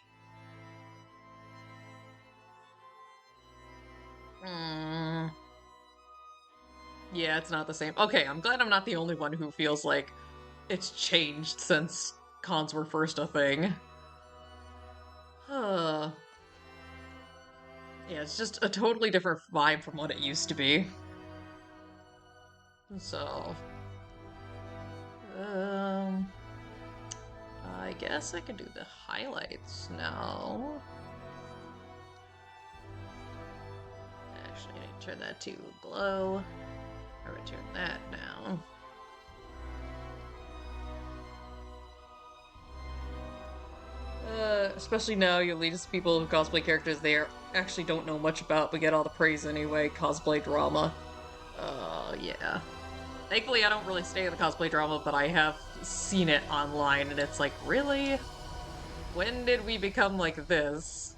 Yeah, it's not the same. Okay, I'm glad I'm not the only one who feels like it's changed since cons were first a thing. Yeah, it's just a totally different vibe from what it used to be. So... I guess I can do the highlights now. Actually, I need to turn that to glow. I'm gonna turn that down. Especially now, you lead to people who cosplay characters they actually don't know much about, but get all the praise anyway. Cosplay drama. Yeah. Thankfully, I don't really stay in the cosplay drama, but I have seen it online, and it's like, really? When did we become like this?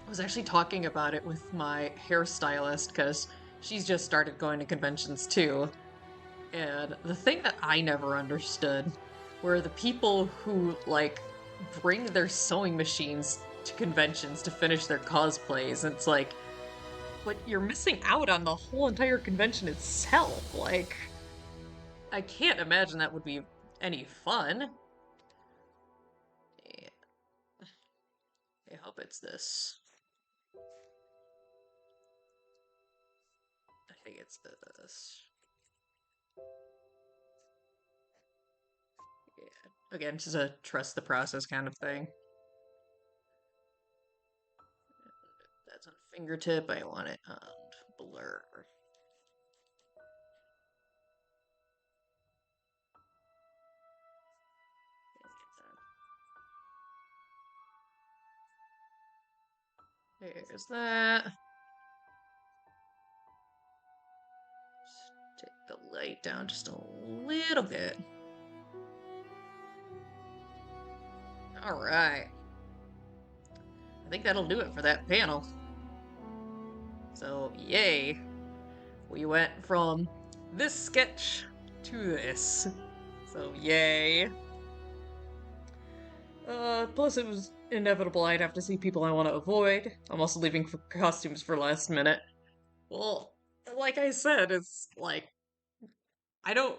I was actually talking about it with my hairstylist, because she's just started going to conventions too. And the thing that I never understood were the people who, like, bring their sewing machines to conventions to finish their cosplays. And it's like, but you're missing out on the whole entire convention itself. Like, I can't imagine that would be any fun. Yeah. I hope it's this. I think it's this. Yeah. Again, just a trust the process kind of thing. That's on fingertip. I want it on blur. There's that. Just take the light down just a little bit. Alright. I think that'll do it for that panel. So, yay. We went from this sketch to this. So, yay. Plus it was inevitable I'd have to see people I want to avoid. I'm also leaving for costumes for last minute. Well, like I said, it's like, I don't...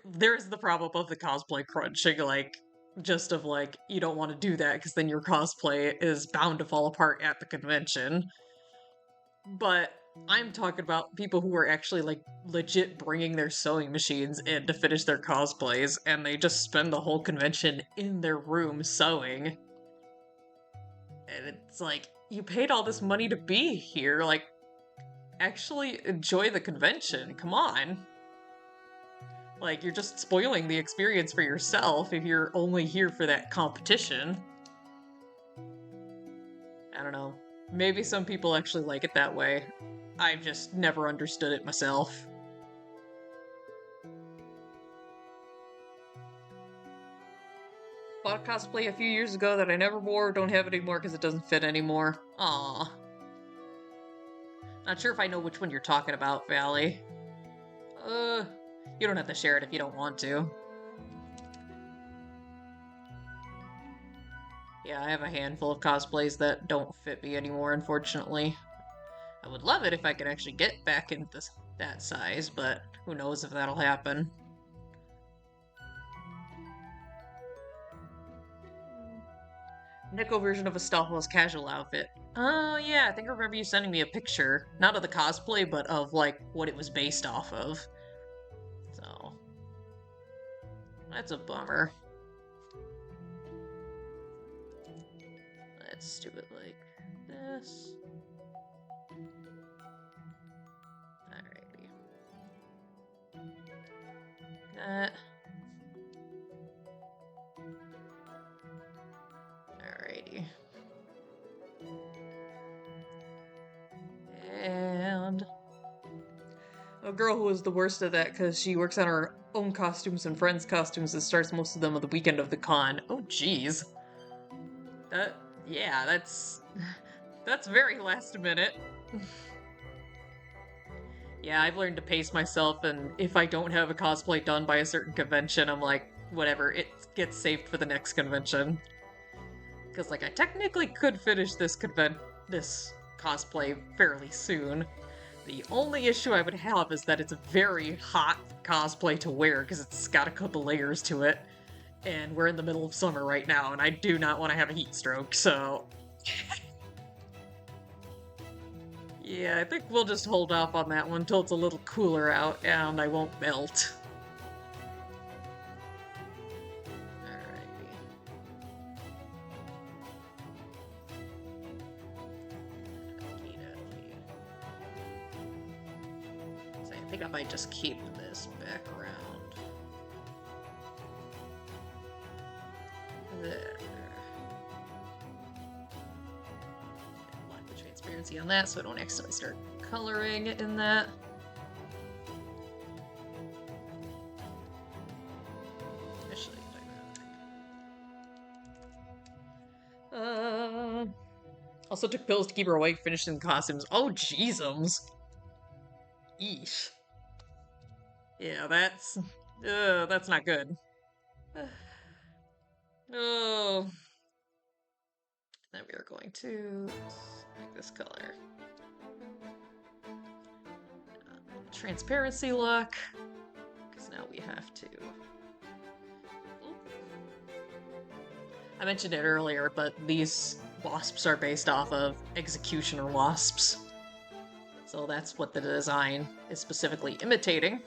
There's the problem of the cosplay crunching, like, just of like, you don't want to do that because then your cosplay is bound to fall apart at the convention. But I'm talking about people who are actually like legit bringing their sewing machines in to finish their cosplays, and they just spend the whole convention in their room sewing. And it's like, you paid all this money to be here, like, actually enjoy the convention, come on. Like, you're just spoiling the experience for yourself if you're only here for that competition. I don't know. Maybe some people actually like it that way. I've just never understood it myself. Bought a cosplay a few years ago that I never wore, don't have it anymore because it doesn't fit anymore. Aww. Not sure if I know which one you're talking about, Valley. You don't have to share it if you don't want to. Yeah, I have a handful of cosplays that don't fit me anymore, unfortunately. I would love it if I could actually get back into that size, but who knows if that'll happen. Neko version of a Stalfos casual outfit. Oh yeah, I think I remember you sending me a picture. Not of the cosplay, but of like what it was based off of. So that's a bummer. Let's do it like this. Alrighty. That. Alrighty. And a girl who was the worst at that because she works on her own costumes and friends' costumes and starts most of them on the weekend of the con. Oh, jeez. Yeah, that's very last minute. Yeah, I've learned to pace myself, and if I don't have a cosplay done by a certain convention, I'm like, whatever, it gets saved for the next convention. Because, like, I technically could finish this cosplay fairly soon. The only issue I would have is that it's a very hot cosplay to wear, because it's got a couple layers to it. And we're in the middle of summer right now, and I do not want to have a heat stroke, so... Yeah, I think we'll just hold off on that one until it's a little cooler out, and I won't melt. Alrighty. So I think I might just keep this background. There. Lock the transparency on that so I don't accidentally start coloring in that. Actually, also took pills to keep her awake, finishing the costumes. Oh, jeezums. Eesh. Yeah, that's not good. Oh. Then we are going to make this color. Transparency look. Because now we have to... I mentioned it earlier, but these wasps are based off of executioner wasps. So that's what the design is specifically imitating.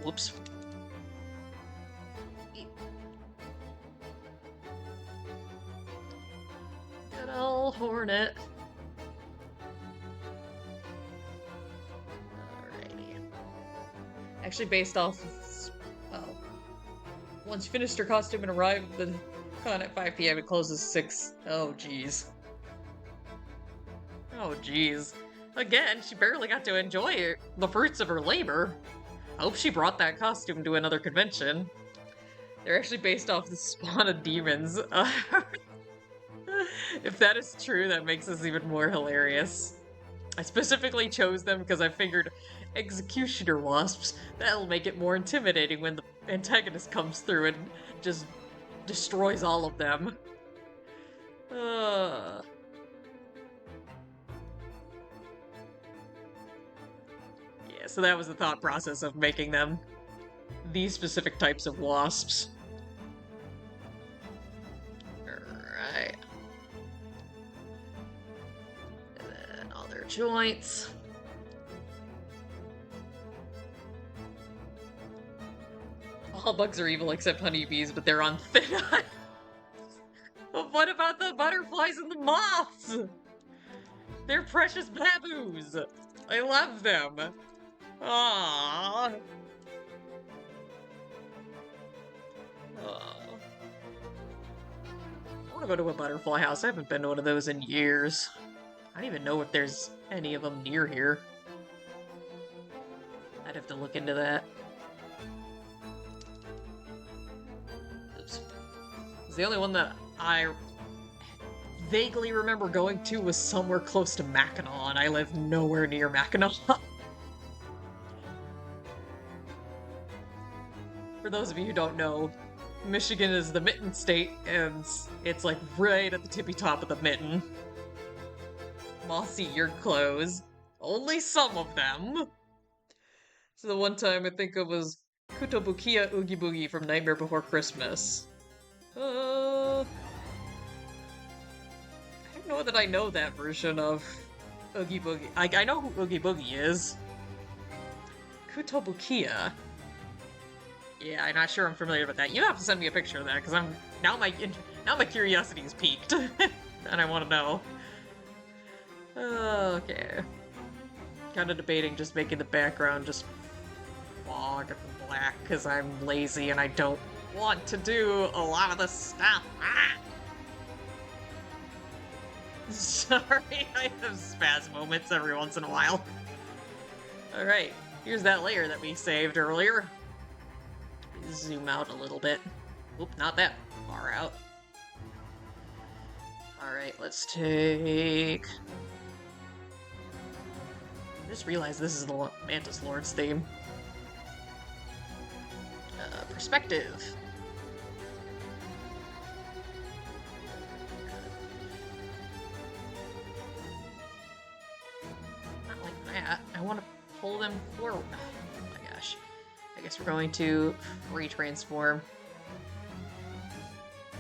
Whoops. Good old hornet. Alrighty. Actually based off of, once you finished her costume and arrived at the con at 5 p.m. it closes 6. Oh jeez. Oh jeez. Again, she barely got to enjoy the fruits of her labor. I hope she brought that costume to another convention. They're actually based off the spawn of demons. If that is true, that makes this even more hilarious. I specifically chose them because I figured executioner wasps, that'll make it more intimidating when the antagonist comes through and just destroys all of them. Yeah, so that was the thought process of making them these specific types of wasps. Alright. And then all their joints. All bugs are evil except honeybees, but they're on thin ice. But what about the butterflies and the moths? They're precious baboos. I love them. Aww. I want to go to a butterfly house. I haven't been to one of those in years. I don't even know if there's any of them near here. I'd have to look into that. Oops. The only one that I vaguely remember going to was somewhere close to Mackinac, and I live nowhere near Mackinac. For those of you who don't know, Michigan is the mitten state, and it's like right at the tippy top of the mitten. Mossy your clothes. Only some of them. So the one time I think it was Kutobukiya Oogie Boogie from Nightmare Before Christmas. I don't know that I know that version of Oogie Boogie. I know who Oogie Boogie is. Kutobukiya. Yeah, I'm not sure I'm familiar with that. You have to send me a picture of that, because now my curiosity is piqued, and I want to know. Okay. Kind of debating just making the background just fog and black, because I'm lazy and I don't want to do a lot of this stuff. Sorry, I have spaz moments every once in a while. Alright, here's that layer that we saved earlier. Zoom out a little bit. Oop, not that far out. Alright, let's take... I just realized this is the Mantis Lord's theme. Perspective. Not like that. I want to pull them forward. Oh my gosh. I guess we're going to retransform.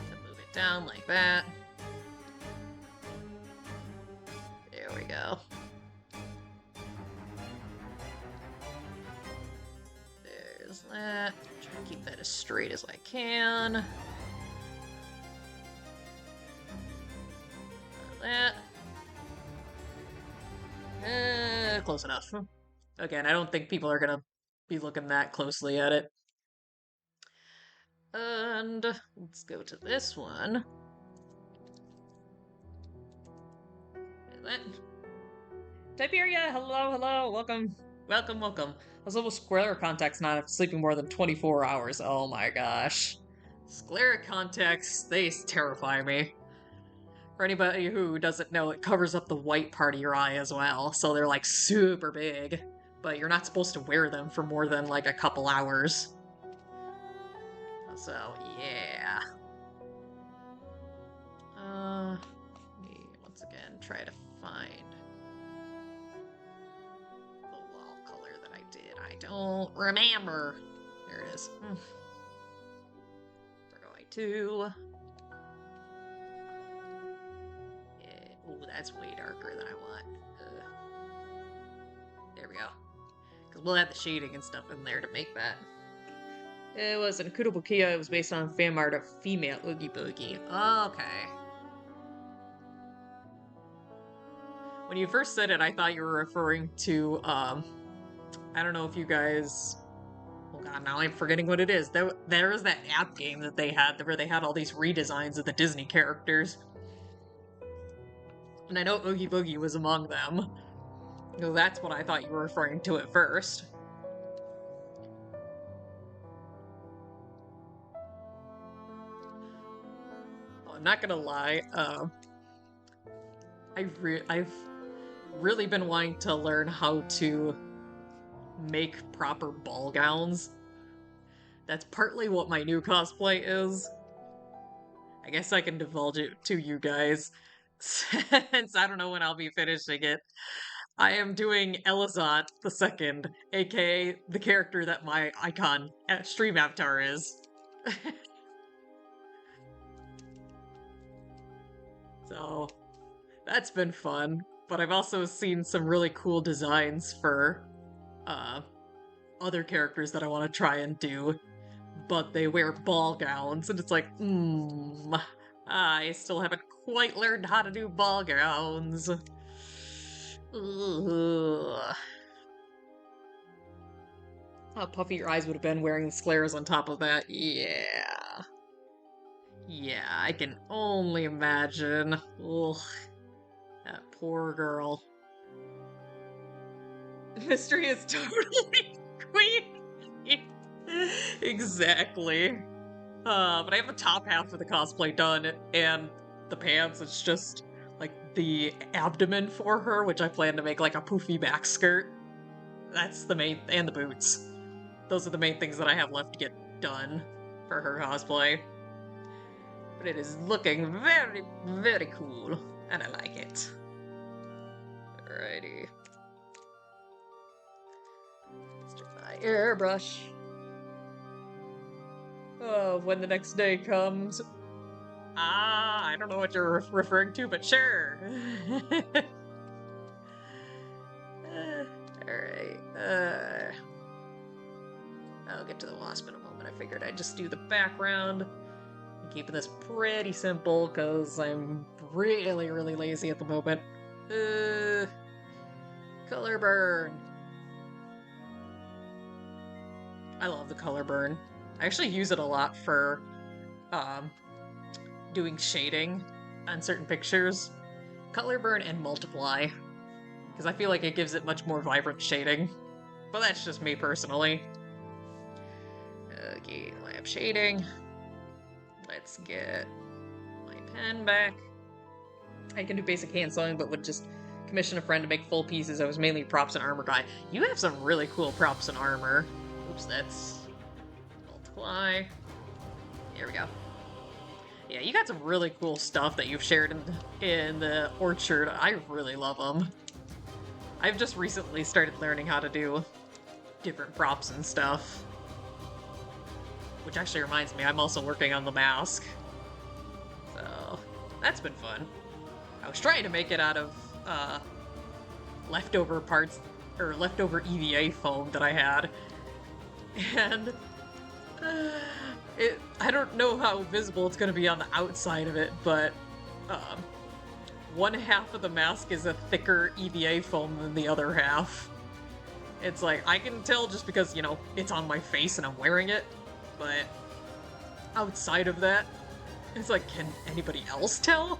So move it down like that. There we go. There's that. Try to keep that as straight as I can. That. Close enough. Again, I don't think people are gonna be looking that closely at it. And let's go to this one. Tiberia, hello, welcome. I was almost sclera contacts not after sleeping more than 24 hours. Oh my gosh. Sclera contacts, they terrify me. For anybody who doesn't know, it covers up the white part of your eye as well, so they're like super big. But you're not supposed to wear them for more than like a couple hours. So, yeah. Let me once again try to find the wall color that I did. I don't remember. There it is. We're going to... Yeah. Ooh, that's way darker than I want. There we go. Because we'll add the shading and stuff in there to make that. It was an Kutobukiya. It was based on fan art of female Oogie Boogie. Okay. When you first said it, I thought you were referring to, I don't know if you guys... Oh god, now I'm forgetting what it is. There was that app game that they had where they had all these redesigns of the Disney characters. And I know Oogie Boogie was among them. So that's what I thought you were referring to at first. I'm not gonna lie. I've really been wanting to learn how to make proper ball gowns. That's partly what my new cosplay is. I guess I can divulge it to you guys since I don't know when I'll be finishing it. I am doing Elizant the Second, aka the character that my icon stream avatar is. So that's been fun. But I've also seen some really cool designs for uh, other characters that I want to try and do, but they wear ball gowns, and it's like, I still haven't quite learned how to do ball gowns. Ugh. How puffy your eyes would have been wearing the sclers on top of that. Yeah. Yeah, I can only imagine. Ugh. That poor girl. Mystery is totally queen. Exactly. But I have the top half of the cosplay done, and the pants, it's just like the abdomen for her, which I plan to make like a poofy back skirt. That's the main, and the boots. Those are the main things that I have left to get done for her cosplay. But it is looking very, very cool, and I like it. Alrighty. Let's do my airbrush. Oh, when the next day comes. I don't know what you're referring to, but sure. Alright. I'll get to the wasp in a moment. I figured I'd just do the background. I'm keeping this pretty simple because I'm really, really lazy at the moment. Color burn. I love the color burn. I actually use it a lot for doing shading on certain pictures. Color burn and multiply, because I feel like it gives it much more vibrant shading. But that's just me personally. Okay, lab shading. Let's get my pen back. I can do basic hand sewing, but would just commission a friend to make full pieces. I was mainly props and armor guy. You have some really cool props and armor. Oops, that's multiply. Here we go. Yeah, you got some really cool stuff that you've shared in the orchard. I really love them. I've just recently started learning how to do different props and stuff. Which actually reminds me, I'm also working on the mask. So, that's been fun. I was trying to make it out of leftover parts, or leftover EVA foam that I had. And I don't know how visible it's going to be on the outside of it, but one half of the mask is a thicker EVA foam than the other half. It's like, I can tell just because, you know, it's on my face and I'm wearing it, but outside of that, it's like, can anybody else tell?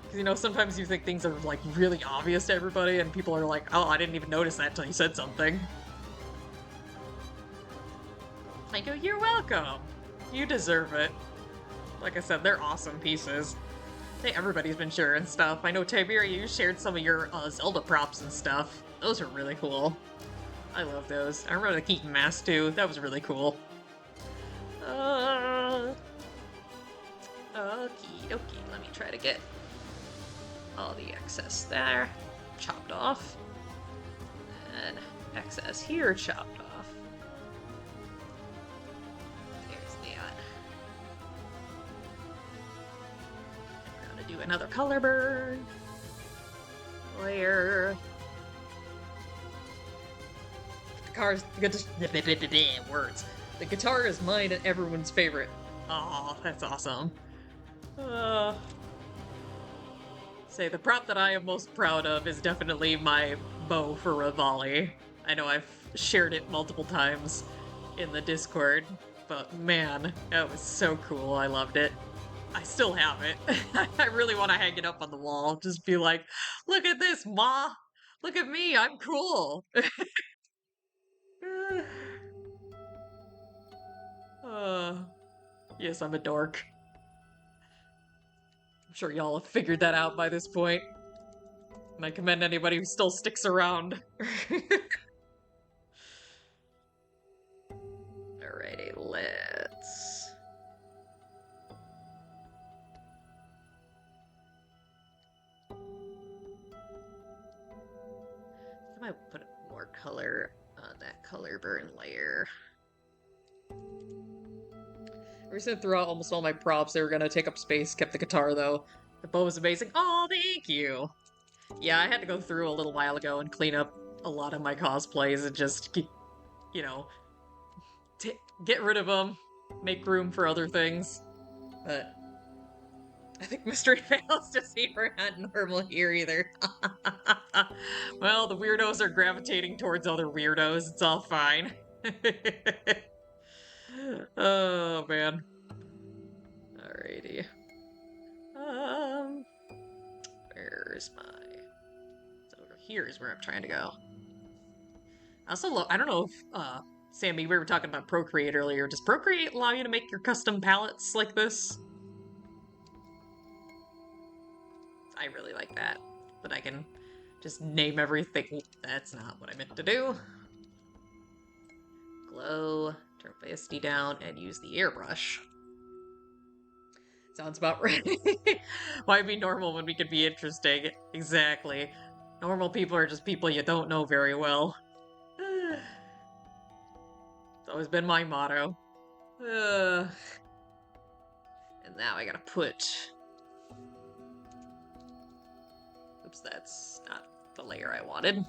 Because, you know, sometimes you think things are, like, really obvious to everybody, and people are like, oh, I didn't even notice that until you said something. I go, you're welcome. You deserve it. Like I said, they're awesome pieces. I think everybody's been sharing stuff. I know, Tiberia, you shared some of your Zelda props and stuff. Those are really cool. I love those. I remember the Keaton mask, too. That was really cool. Okie dokie. Let me try to get all the excess there chopped off. And excess here chopped off. There's that. And we're gonna do another color burn. Layer. Guitar's words. The guitar is mine and everyone's favorite. Oh, that's awesome. Say, the prop that I am most proud of is definitely my bow for Rivali. I know I've shared it multiple times in the Discord, but man, that was so cool. I loved it. I still have it. I really want to hang it up on the wall. Just be like, look at this, Ma! Look at me, I'm cool! Yes, I'm a dork. sure y'all have figured that out by this point. And I commend anybody who still sticks around. Alrighty, let's... I might put more color on that color burn layer. I recently threw out almost all my props. They were gonna take up space. Kept the guitar though. The bow was amazing. Oh, thank you. Yeah, I had to go through a little while ago and clean up a lot of my cosplays and just, you know, get rid of them, make room for other things. But I think Mystery fails to see we're not normal here either. Well, the weirdos are gravitating towards other weirdos. It's all fine. Oh, man. Alrighty. Where's my... So over here is where I'm trying to go. I also I don't know if, Sammy, we were talking about Procreate earlier. Does Procreate allow you to make your custom palettes like this? I really like that. That I can just name everything. That's not what I meant to do. Glow, turn opacity down, and use the airbrush. Sounds about right. Why be normal when we could be interesting? Exactly. Normal people are just people you don't know very well. It's always been my motto. And now I gotta put... Oops, that's not the layer I wanted.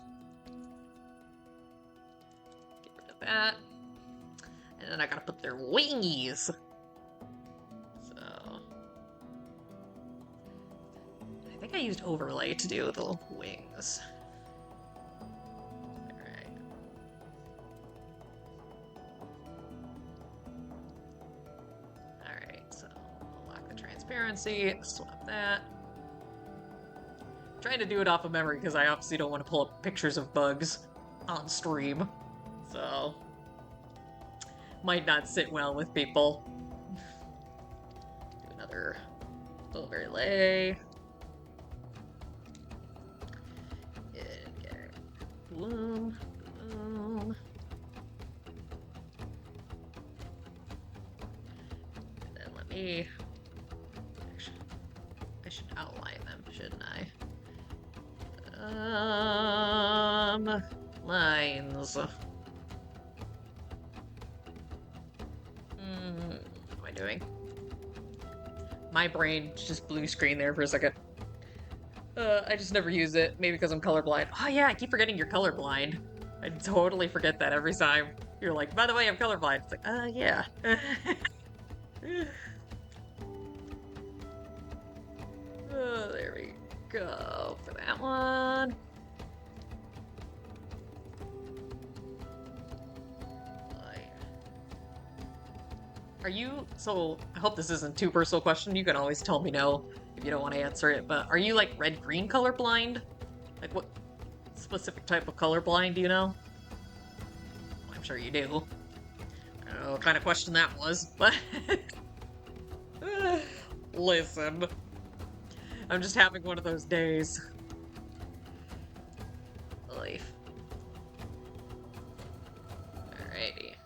Get rid of that. And then I gotta put their wingies. So... I think I used overlay to do the wings. Alright. Alright, so lock the transparency, swap that. I'm trying to do it off of memory because I obviously don't want to pull up pictures of bugs on stream. So... might not sit well with people. Do another overlay. And get bloom, bloom. And then let me... I should outline them, shouldn't I? Lines. What am I doing? My brain just blue screen there for a second. I just never use it. Maybe because I'm colorblind. Oh yeah, I keep forgetting you're colorblind. I totally forget that every time. You're like, by the way, I'm colorblind. It's like, yeah. Oh, there we go for that one. Are you, so I hope this isn't too personal question. You can always tell me no if you don't want to answer it, but are you like red-green colorblind? Like what specific type of colorblind do you know? I'm sure you do. I don't know what kind of question that was, but listen. I'm just having one of those days. Life. Alrighty.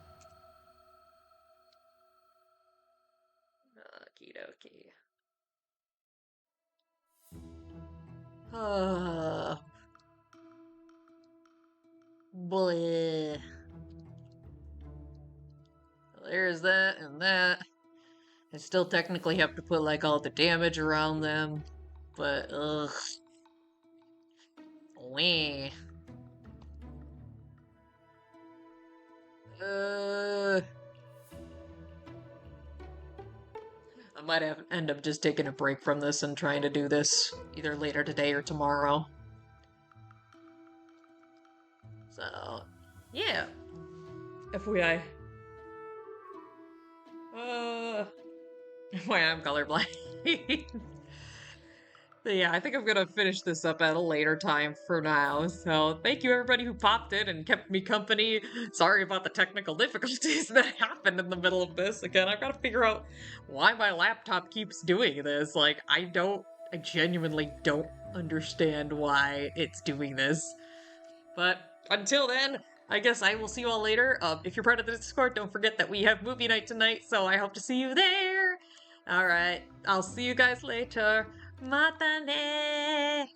Okie dokie. Bleh. There's that and that. I still technically have to put like all the damage around them, but ugh. Weh. I might end up just taking a break from this and trying to do this either later today or tomorrow. So, yeah. FYI. Why I'm colorblind. But yeah, I think I'm gonna finish this up at a later time for now. So thank you everybody who popped in and kept me company. Sorry about the technical difficulties that happened in the middle of this. Again, I've got to figure out why my laptop keeps doing this. Like, I don't I genuinely don't understand why it's doing this. But until then, I guess I will see you all later. If you're part of the Discord, don't forget that we have movie night tonight, so I hope to see you there. Alright, I'll see you guys later. Mata ne!